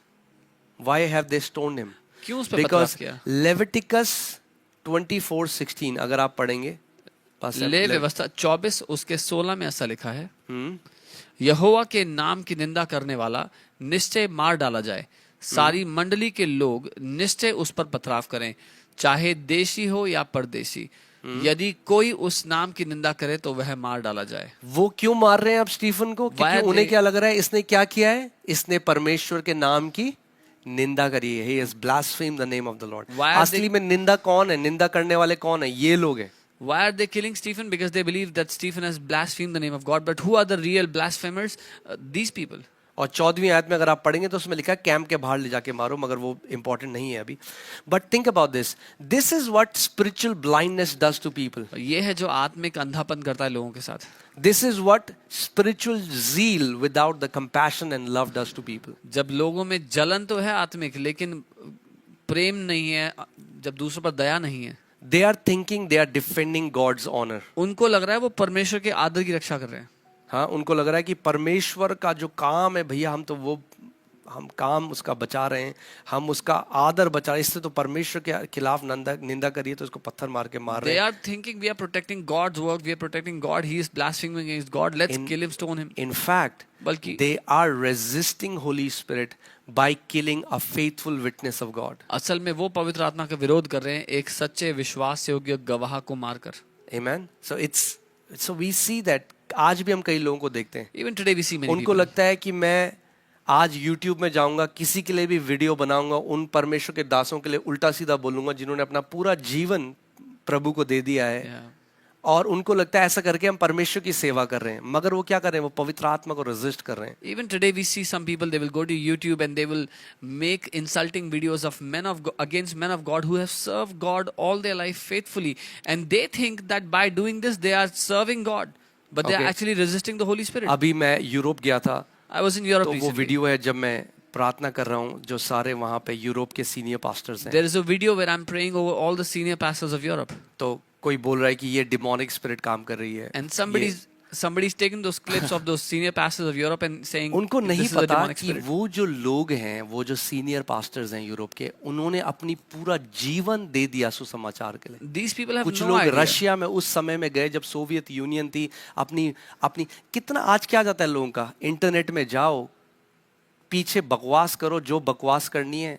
Why have they stone him? क्यों उस पे पथराव किया? लेविटिकस 24:16 अगर आप पढ़ेंगे, ले व्यवस्था 24 उसके 16 में ऐसा लिखा है, यहोवा के नाम की निंदा करने वाला निश्चय मार डाला जाए, सारी मंडली के लोग निश्चय उस पर पथराव करें, चाहे देशी हो या परदेशी, यदि कोई उस नाम की निंदा करे तो वह मार डाला जाए। वो क्यों मार रहे हैं अब स्टीफन को? क्योंकि Why उन्हें they- क्या लग रहा है, इसने क्या किया है? इसने परमेश्वर के नाम की निंदा करी है। He has blasphemed the name of the Lord. Why are असली they- में निंदा कौन है? निंदा करने वाले कौन है? ये लोग हैं। Why are they killing Stephen? Because they believe that Stephen has blasphemed the name of God. But who are the real blasphemers? These people. और 14वीं आयत में अगर आप पढ़ेंगे तो उसमें लिखा है कैंप के बाहर ले जाके मारो, मगर वो इंपॉर्टेंट नहीं है अभी। But think about this, this is what spiritual blindness does to people. ये है जो आत्मिक अंधापन करता है लोगों के साथ। This is what spiritual zeal without the compassion and love does to people. जब लोगों में जलन तो है आत्मिक, लेकिन प्रेम नहीं है, जब दूसरों पर दया नहीं है, they are thinking they are defending God's honour. उनको लग रहा है वो परमेश्वर के आदर की रक्षा कर रहे हैं। हाँ, उनको लग रहा है कि परमेश्वर का जो काम है भैया, हम काम उसका बचा रहे हैं, हम उसका आदर बचा रहे हैं, इससे तो परमेश्वर के खिलाफ निंदा करिए तो उसको पत्थर मार के मार रहे They हैं। are thinking we are protecting God's work, we are protecting God, he is blaspheming against God, let's kill him, stone him. In fact, बल्कि they are resisting Holy Spirit by killing a faithful witness of God. असल में वो पवित्र आत्मा का विरोध कर रहे हैं एक सच्चे विश्वास योग्य गवाह को मारकर। Amen. So we see that आज भी हम कई लोगों को देखते हैं, Even today we see many उनको people. लगता है कि मैं आज YouTube में जाऊंगा, किसी के लिए भी वीडियो बनाऊंगा, उन परमेश्वर के दासों के लिए उल्टा सीधा बोलूंगा जिन्होंने अपना पूरा जीवन प्रभु को दे दिया है, Yeah. और उनको लगता है ऐसा करके हम परमेश्वर की सेवा कर रहे हैं, मगर वो क्या कर रहे हैं? वो पवित्र आत्मा को रेजिस्ट कर रहे हैं। Even today we see some people, they will go to YouTube and they will make insulting videos of against men of God who have served God all their life faithfully, and they think that by doing this they are serving God, but they are Okay. actually resisting the Holy Spirit. अभी मैं Europe गया था, I was in Europe तो वो recently. Video है जब मैं प्रार्थना कर रहा हूँ, जो सारे वहाँ पे यूरोप के सीनियर पास्टर्स हैं, There is a video where I'm praying over all the senior pastors of Europe, तो कोई बोल रहा है कि ये डिमोनिक स्पिरिट काम कर रही है, and somebody's taking those clips of those senior pastors of Europe and saying उनको नहीं this is a पता demonic कि spirit. वो जो लोग हैं, वो जो सीनियर पास्टर्स हैं यूरोप के, उन्होंने अपनी पूरा जीवन दे दिया सुसमाचार के लिए। These people have कुछ no लोग idea. रशिया में उस समय में गए जब सोवियत यूनियन थी, अपनी कितना आज क्या जाता है लोगों का, इंटरनेट में जाओ, पीछे बकवास करो जो बकवास करनी है,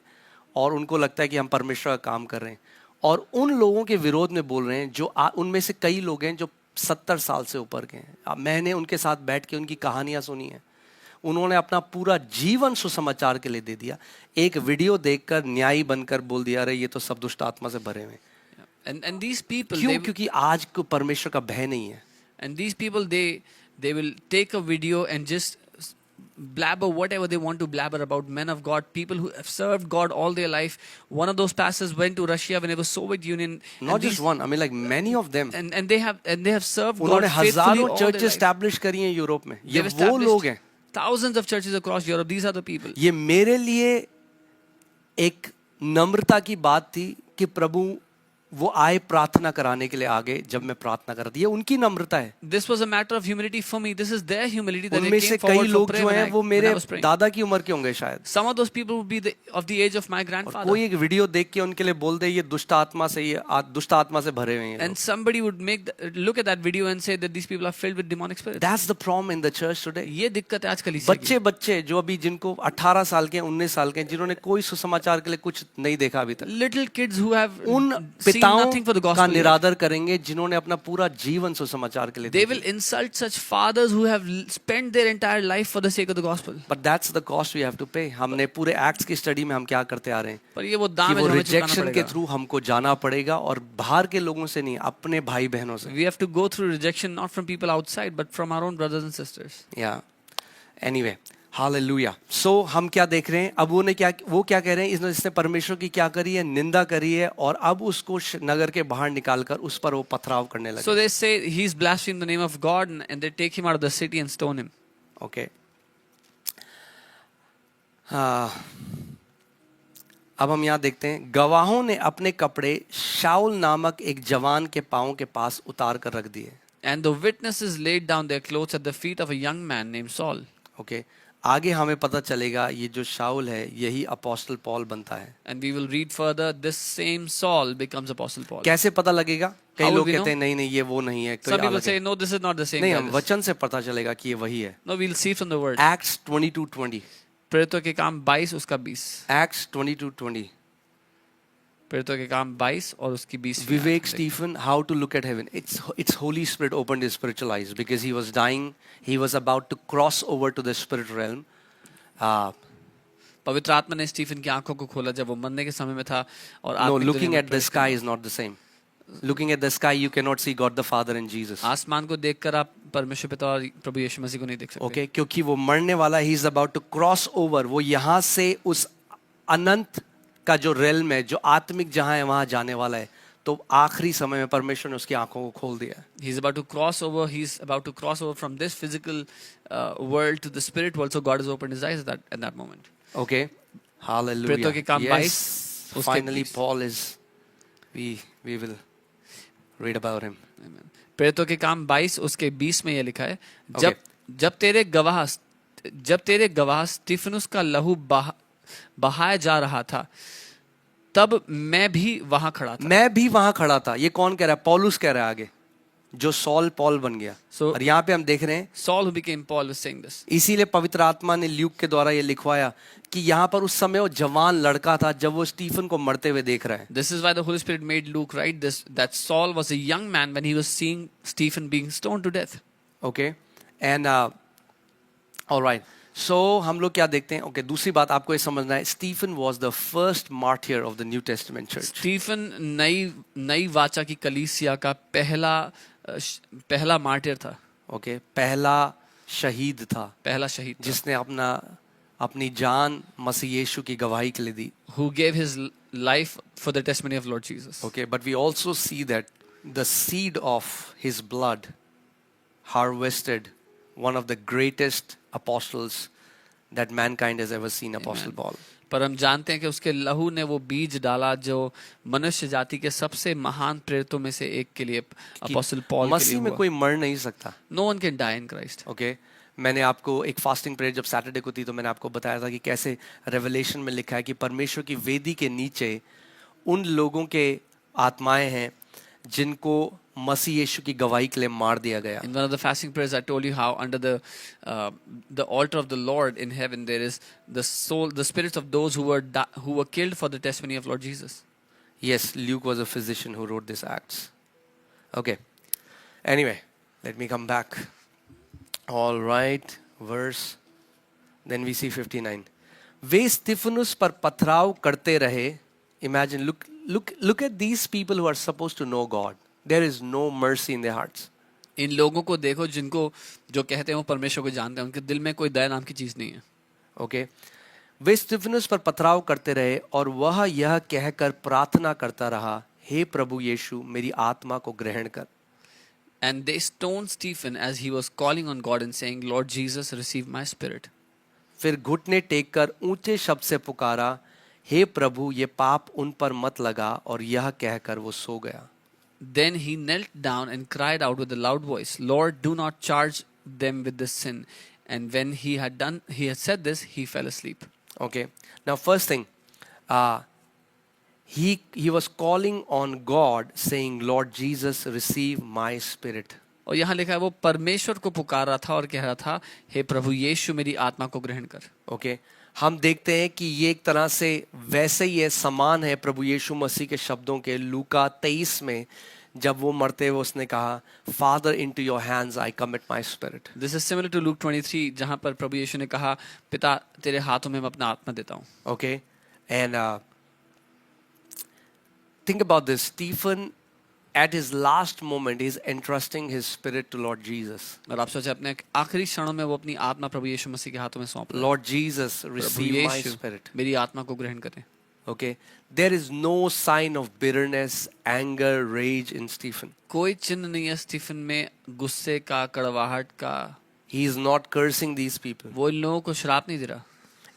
और उनको लगता है कि हम परमेश्वर का काम कर रहे हैं, और उन लोगों के विरोध में बोल रहे हैं जो उनमें से कई लोग हैं जो 70 साल से ऊपर के हैं। अब मैंने उनके साथ बैठ के उनकी कहानियां सुनी हैं, उन्होंने अपना पूरा जीवन सुसमाचार के लिए दे दिया। एक वीडियो देखकर न्यायी बनकर बोल दिया, अरे ये तो सब दुष्ट आत्मा से भरे हुए हैं। And these people, क्यों? they, क्योंकि आज को परमेश्वर का भय नहीं है। and these people, they will take a video and just blabber whatever they want to blabber about men of God, people who have served God all their life. One of those pastors went to Russia when it was Soviet Union. Not and just these- one, I mean like many of them. and they have served God उन्होंने faithfully हजारों all church their life. Establish करी हैं Europe में। ये They've वो लोग established हैं। thousands of churches across Europe. These are the people. ये मेरे लिए एक नम्रता की बात थी कि प्रभु वो आए प्रार्थना कराने के लिए आगे जब मैं प्रार्थना कर रहा था। ये उनकी नम्रता है। This was a matter of humility for me. This is their humility that they उनमें came से कई forward for लोग prayer जो when हैं वो I मेरे was praying. दादा की उम्र के होंगे शायद। Some of those people would be of the age of my और grandfather. कोई एक वीडियो देख के उनके लिए बोल दे ये दुष्ट आत्मा से, ये दुष्ट आत्मा से भरे हुए हैं। And somebody would look at that video and say that these people are filled with demonic spirits. That's the problem in the church today. ये दिक्कत है आज कलीसिया की. बच्चे जो अभी जिनको 18 साल के 19 साल के जिन्होंने कोई सुसमाचार के लिए कुछ नहीं देखा अभी तक, Little kids who have उन seen पिताओं nothing for the का gospel. निरादर करेंगे जिन्होंने अपना पूरा जीवन सुसमाचार के लिए They दिया। will insult such fathers who have spent their entire life for the sake of the gospel. But that's the cost we have to pay. हमने पूरे एक्ट्स की स्टडी में हम क्या करते आ रहे हैं पर ये वो कि दाम है वो जो हमें चुकाना रिजेक्शन के पड़ेगा. थ्रू हमको जाना पड़ेगा, और बाहर के लोगों से नहीं, अपने भाई बहनों से। We have to go through rejection not from people outside but from our own brothers and sisters. या एनीवे, हालेलुया। सो हम क्या देख रहे हैं अब, वो क्या कह रहे हैं, इसने परमेश्वर की क्या करी है, निंदा करी है, और अब उसको नगर के बाहर निकालकर उस पर वो पथराव करने लगे। So they say he's blasphemed the name of God and they take him out of the city and stone him. Okay, अब हम यहाँ देखते हैं, गवाहों ने अपने कपड़े शाऊल नामक एक जवान के पांव के पास उतार कर रख दिए। And the witnesses laid down their clothes at the feet of a young man named Saul. Okay, आगे हमें पता चलेगा ये जो शाऊल है यही अपोस्टल पॉल बनता है। And we will read further, this same Saul becomes Apostle Paul. कैसे पता लगेगा? कई How will लोग we कहते हैं नहीं नहीं ये वो नहीं है, कोई Some people अलग say, है। no, this is not the same नहीं, guy. हम वचन से पता चलेगा कि ये वही है। No, we'll see from the word. Acts 22:20, प्रेरितों के काम 22 उसका 20. एक्ट्स 22:20। प्रेरितों के काम 22 और उसकी 20. Vivek Stephen, how to look at heaven. It's Holy Spirit opened his spiritual eyes because he was dying. He was about to cross over to the spirit realm. पवित्र आत्मा ने स्टीफन की आंखों को खोला जब वो मरने के समय में था और No, आत्मिक दुनिया looking में at the प्रवेश sky करना. is not the same. Looking at the sky, you cannot see God the Father and Jesus. आसमान को देखकर आप परमेश्वर पिता और प्रभु यीशु मसीह को नहीं देख सकते. Okay, क्योंकि वो मरने वाला, he is about to cross over. वो यहाँ से उस अनंत का जो realm है, जो आत्मिक जहाँ है वहाँ जाने वाला है। तो आखिरी समय में परमेश्वर ने उसकी आंखों को खोल दिया। He's about to cross over. He's about to cross over from this physical world to the spirit world. So God has opened his eyes at that moment. Okay, hallelujah. प्रेरितों के काम 22 Yes, उसके finally 20. Paul is. We will read about him. Amen. प्रेरितों के काम 22 उसके 20 में यह लिखा है, Okay. जब तेरे गवाह स्टीफनुस का लहू बहाया जा रहा था, तब मैं भी वहां खड़ा था. मैं भी वहां खड़ा था। ये कौन कह रहा है? पौलुस कह रहा है आगे, जो सॉल पॉल बन गया। So- और यहाँ पे हम देख रहे हैं, Saul who became Paul was saying this. इसीलिए पवित्र आत्मा ने ल्यूक के द्वारा ये लिखवाया कि यहाँ पर उस समय वो जवान लड़का था जब वो स्टीफन को मरते हुए देख रहा है। This is why the Holy Spirit made Luke write this, that Saul was a young man when he was seeing Stephen being stoned to death. Okay, and alright, so हम लोग क्या देखते हैं? ओके, दूसरी बात आपको ये समझना है, Stephen was the first martyr of the New Testament church. Stephen नई वाचा की कलीसिया का पहला मार्टियर था, ओके, पहला शहीद था, पहला शहीद था, जिसने अपनी जान मसीह यीशु की गवाही के लिए दी। who gave his life for the testimony of Lord Jesus. Okay, but we also see that the seed of his blood harvested one of the greatest apostles that mankind has ever seen, Apostle Paul. पर हम जानते हैं कि उसके लहू ने वो बीज डाला जो मनुष्य जाति के सबसे महान प्रेरितों में से एक के लिए, अपोस्टल पॉल के लिए मसीह में हुआ. कोई मर नहीं सकता। No one can die in Christ. Okay, मैंने आपको एक फास्टिंग प्रेयर जब सैटरडे को थी तो मैंने आपको बताया था कि कैसे रेवलेशन में लिखा है कि परमेश्वर की वेदी के नीचे उन लोगों के आत्माएं हैं जिनको मसीह यीशु की गवाही के लिए मार दिया गया। In one of the fasting prayers, I told you how under the altar of the Lord in heaven there is the spirits of those who were killed for the testimony of Lord Jesus. Yes, Luke was a physician who wrote these acts. Okay. Anyway, let me come back. All right, verse. Then we see 59. वे स्तिफनुस पर पथराव करते रहे. Imagine, look at these people who are supposed to know God. There is no mercy in their hearts. इन लोगों को देखो जो कहते हैं वो परमेश्वर को जानते हैं, उनके दिल में कोई दया नाम की चीज नहीं है. Okay. वे स्तिफनुस पर पथराव करते रहे और वह यह कहकर प्रार्थना करता रहा, हे प्रभु यीशु मेरी आत्मा को ग्रहण कर. And they stoned Stephen as he was calling on God and saying, Lord Jesus, receive my spirit. फिर घुटने टेक कर ऊंचे शब्द से पुकारा, हे प्रभु ये पाप उन पर मत लगा, और यह कहकर वो सो गया. Then he knelt down and cried out with a loud voice, Lord, do not charge them with this sin. And when he had said this, he fell asleep. Okay. Now first thing, he was calling on God, saying, Lord Jesus, receive my spirit. और यहाँ लिखा है वो परमेश्वर को पुकार रहा था और कह रहा था, हे प्रभु यीशु मेरी आत्मा को ग्रहण कर. Okay. हम देखते हैं कि ये एक तरह से वैसे ही है, समान है प्रभु यीशु मसीह के शब्दों के लूका 23 में, जब वो मरते हुए उसने कहा, father into your hands I commit my spirit. This is similar to Luke 23 जहाँ पर प्रभु यीशु ने कहा, पिता तेरे हाथों में मैं अपना आत्मा देता हूँ. Okay. And think about this. Stephen at his last moment is entrusting his spirit to Lord Jesus. और आप सोचे अपने आखिरी क्षणों में वो अपनी आत्मा प्रभु यीशु मसीह के हाथों में सौंप रहा है. Lord Jesus, receive my Yeshu spirit. मेरी आत्मा को ग्रहण करें. Okay. There is no sign of bitterness, anger, rage in Stephen. कोई चिन्ह नहीं है स्टीफन में गुस्से का, कड़वाहट का. He is not cursing these people. वो इन लोगों को श्राप नहीं दे रहा,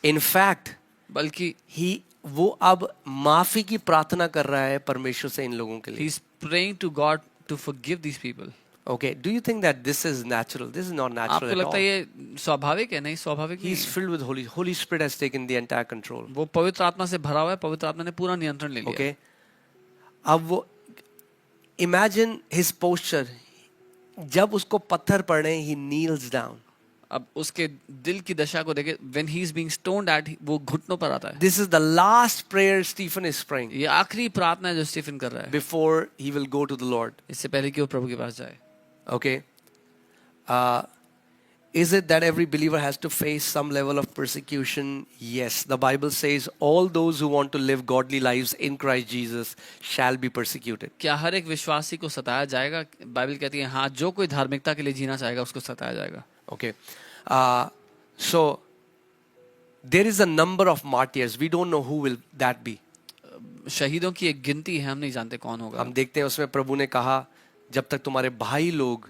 In fact, बल्कि वो अब माफी की प्रार्थना कर रहा है परमेश्वर से इन लोगों के he लिए. is praying to God to forgive these people. Okay. Do you think that this is natural? This is not natural आपको at लगता है all. ये स्वाभाविक है? नहीं, स्वाभाविक He नहीं is है. filled with Holy Spirit has taken the entire control. वो पवित्र आत्मा से भरा हुआ है, पवित्र आत्मा ने पूरा नियंत्रण ले लिया. Okay. अब वो imagine his posture. जब उसको पत्थर पड़े, he kneels down. अब उसके दिल की दशा को देखे, when he is being stoned at, वो घुटनों पर आता है. This is the last prayer Stephen is praying ये आखिरी प्रार्थना है जो स्टीफन कर रहा है, before he will go to the Lord. इससे पहले कि वो प्रभु के पास जाए. Okay. Is it that every believer has to face some level of persecution? Yes. The Bible says all those who want to live godly lives in Christ Jesus shall be persecuted. क्या हर एक विश्वासी को सताया जाएगा? Bible कहती है हाँ, जो कोई धार्मिकता के लिए जीना चाहेगा उसको सताया जाएगा. Okay. So there is a number of martyrs. We don't know who will that be. शहीदों की एक गिनती है, हम नहीं जानते कौन होगा. हम देखते हैं उसमें प्रभु ने कहा, जब तक तुम्हारे भाई लोग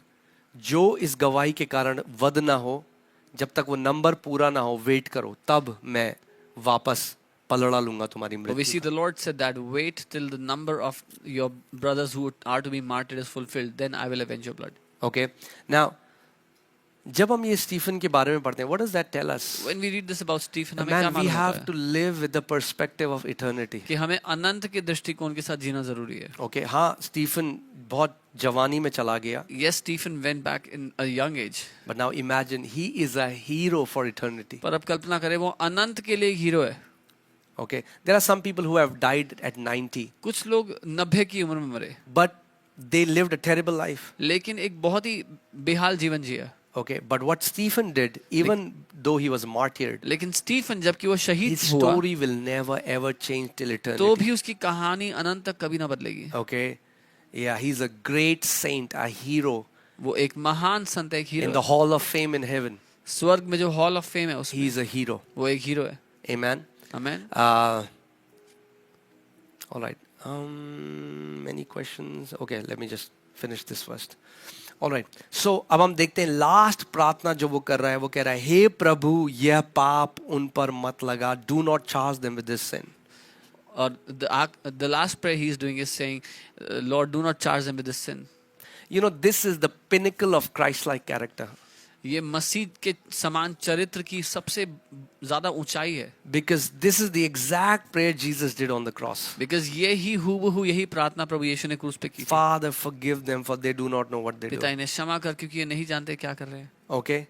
जो इस गवाही के कारण वध ना हो, जब तक वो नंबर पूरा ना हो, वेट करो, तब मैं वापस पलड़ा लूंगा तुम्हारी But we मृत्यु see का. the Lord said that wait till the number of your brothers who are to be martyred is fulfilled, then I will avenge your blood. Okay. Now, जब हम ये स्टीफन के बारे में पढ़ते हैं, what does that tell us? When we read this about Stephen, हमें क्या Man, we मालूम have होता to है live with the perspective of eternity. कि हमें अनंत के दृष्टिकोण के साथ जीना जरूरी है. Okay. हाँ, स्टीफन बहुत जवानी में चला गया. Yes, Stephen went back in a young age. But now imagine he is a hero for eternity. पर अब कल्पना करें वो अनंत के लिए हीरो है. Okay. There are some people who have died at 90, कुछ लोग 90 की उम्र में मरे, but they lived a terrible life. लेकिन एक बहुत ही बेहाल जीवन जिया. Okay. But what Stephen did, even though he was martyred, लेकिन स्टीफन जबकि वो शहीद his हुआ, story will never ever change till तो eternity. भी उसकी कहानी अनंत तक कभी ना बदलेगी. Okay. Yeah, he's a great saint, a hero वो एक महान संत है, एक in हीरो the है. hall of fame in heaven. स्वर्ग में जो हॉल ऑफ फेम है उसमें He's a hero. वो एक हीरो है. Amen. Amen. All right. Many questions. Okay, let me just finish this first. All right. So अब हम देखते हैं लास्ट प्रार्थना जो वो कर रहा है, वो कह रहा है, हे प्रभु यह पाप उन पर मत लगा. Do not charge them with this sin. और the last prayer he is doing is saying, Lord, do not charge them with this sin. You know, this is the pinnacle of Christ-like character. ये मसीह के समान चरित्र की सबसे ज्यादा ऊंचाई है. Because this is the exact prayer Jesus did on the cross. Because ये ही हूबहू यही प्रार्थना प्रभु यीशु ने क्रूस पे की थी. Father, forgive them for they do not know what they do. पिता इन्हें क्षमा कर क्योंकि ये नहीं जानते क्या कर रहे हैं. Okay?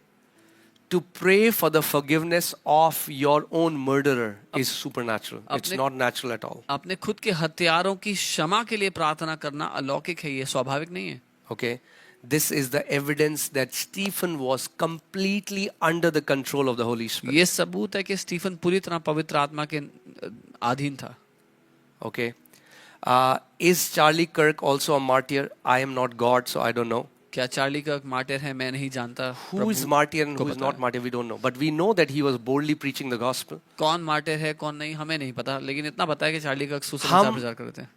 To pray for the forgiveness of your own murderer is supernatural. It's not natural at all. अपने खुद के हत्यारों की क्षमा के लिए प्रार्थना करना अलौकिक है, ये स्वाभाविक नहीं है. Okay? This is the evidence that Stephen was completely under the control of the Holy Spirit. ये सबूत है कि स्टीफन पूरी तरह पवित्र आत्मा के अधीन था. Okay? Is Charlie Kirk also a martyr? I am not God, so I don't know. क्या चार्ली का मार्टिर है? मैं नहीं जानता. Who is martyr and who is not martyr, we don't know. But we know that he was boldly preaching the gospel. कौन martyr है कौन नहीं हमें नहीं पता, लेकिन इतना पता है कि चार्ली का सुसमाचार प्रचार करते हैं.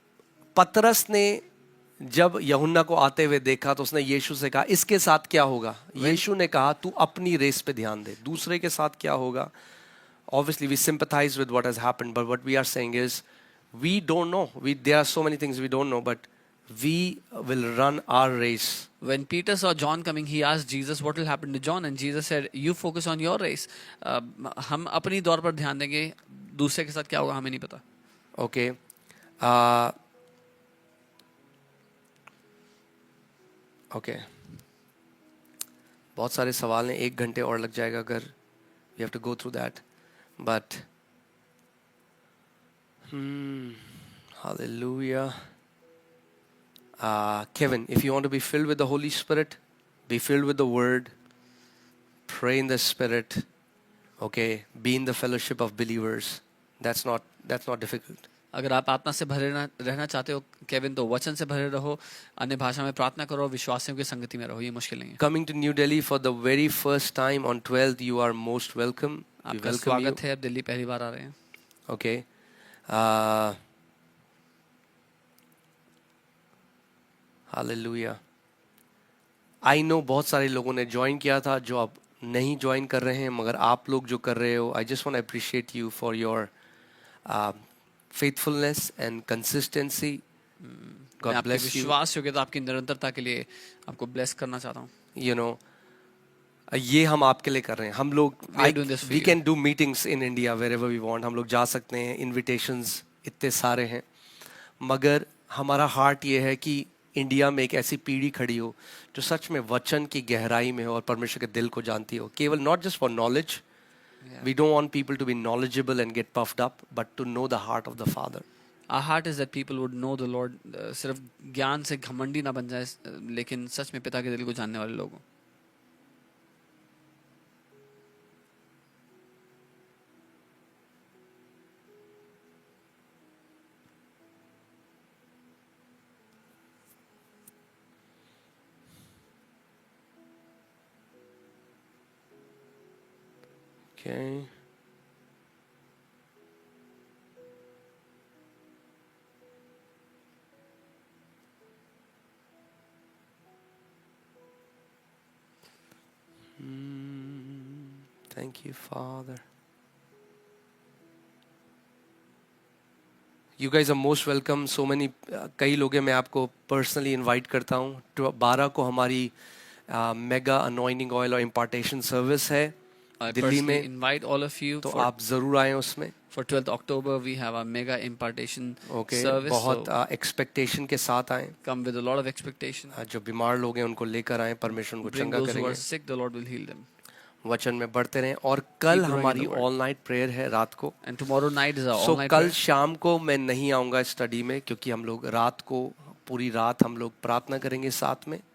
पतरस ने जब यूहन्ना को आते हुए देखा तो उसने यीशु से कहा, इसके साथ क्या होगा? यीशु ने कहा, तू अपनी रेस पे ध्यान दे, दूसरे के साथ क्या होगा. obviously we sympathize with what has happened, but what we are saying is we don't know. There are so many things we don't know, but we will run our race. When Peter saw John coming, he asked Jesus, "What will happen to John?" And Jesus said, "You focus on your race. हम अपनी दौड़ पर ध्यान देंगे, दूसरे के साथ क्या होगा हमें नहीं पता." Okay. Uh, okay. बहुत सारे सवाल हैं, 1 घंटे और लग जाएगा अगर we have to go through that. But hallelujah. Kevin, if you want to be filled with the Holy Spirit, be filled with the Word, pray in the Spirit, okay, be in the fellowship of believers. That's not difficult. अगर आप आत्मा से भरे रहना चाहते हो Kevin, तो वचन से भरे रहो, अन्य भाषा में प्रार्थना करो, विश्वासियों की संगति में रहो, ये मुश्किल नहीं है. Coming to New Delhi for the very first time on 12th, you are most welcome. We आपका welcome you. स्वागत है, आप दिल्ली पहली बार आ रहे हैं. Okay. Hallelujah. I know बहुत सारे लोगों ने ज्वाइन किया था जो अब नहीं ज्वाइन कर रहे हैं, मगर आप लोग जो कर रहे हो, I just want to appreciate you for your faithfulness and consistency. मैं God आपके bless you. विश्वास योग्यता, आपकी निरंतरता के लिए आपको ब्लेस करना चाहता हूँ. You know, ये हम आपके लिए कर रहे हैं. हम लोग We are doing this for we you. can do meetings in India wherever we want. हम लोग जा सकते हैं. Invitations इतने सारे हैं. मगर हमारा हार्ट ये है कि इंडिया में एक ऐसी पीढ़ी खड़ी हो जो सच में वचन की गहराई में हो और परमेश्वर के दिल को जानती हो. केवल not just for knowledge. We don't want people to be knowledgeable and get puffed up, but to know the heart of the Father. Our heart is that people would know the Lord. सिर्फ ज्ञान से घमंडी ना बन जाए, लेकिन सच में पिता के दिल को जानने वाले लोग हों. Okay. Thank you, Father. You guys are most welcome. So many कई लोग हैं, मैं आपको personally invite करता हूँ. 12 को हमारी मेगा अनॉइंटिंग ऑयल और इम्पार्टेशन सर्विस है I दिल्ली personally में. invite all of you तो for आप जरूर आए उसमें. 12th October. We have a mega impartation Okay. service. बहुत So एक्सपेक्टेशन के साथ आए. come with a lot of expectation. जो बीमार लोग हैं उनको लेकर आए, परमेश्वर उनको Bring चंगा those who करेंगे. are sick, the Lord will heal them. वचन में बढ़ते रहें. और कल growing in हमारी the word. All night prayer है रात को. And tomorrow night is our so all-night कल prayer. शाम को मैं नहीं आऊँगा स्टडी में, क्योंकि हम लोग रात को पूरी रात हम लोग प्रार्थना करेंगे साथ में.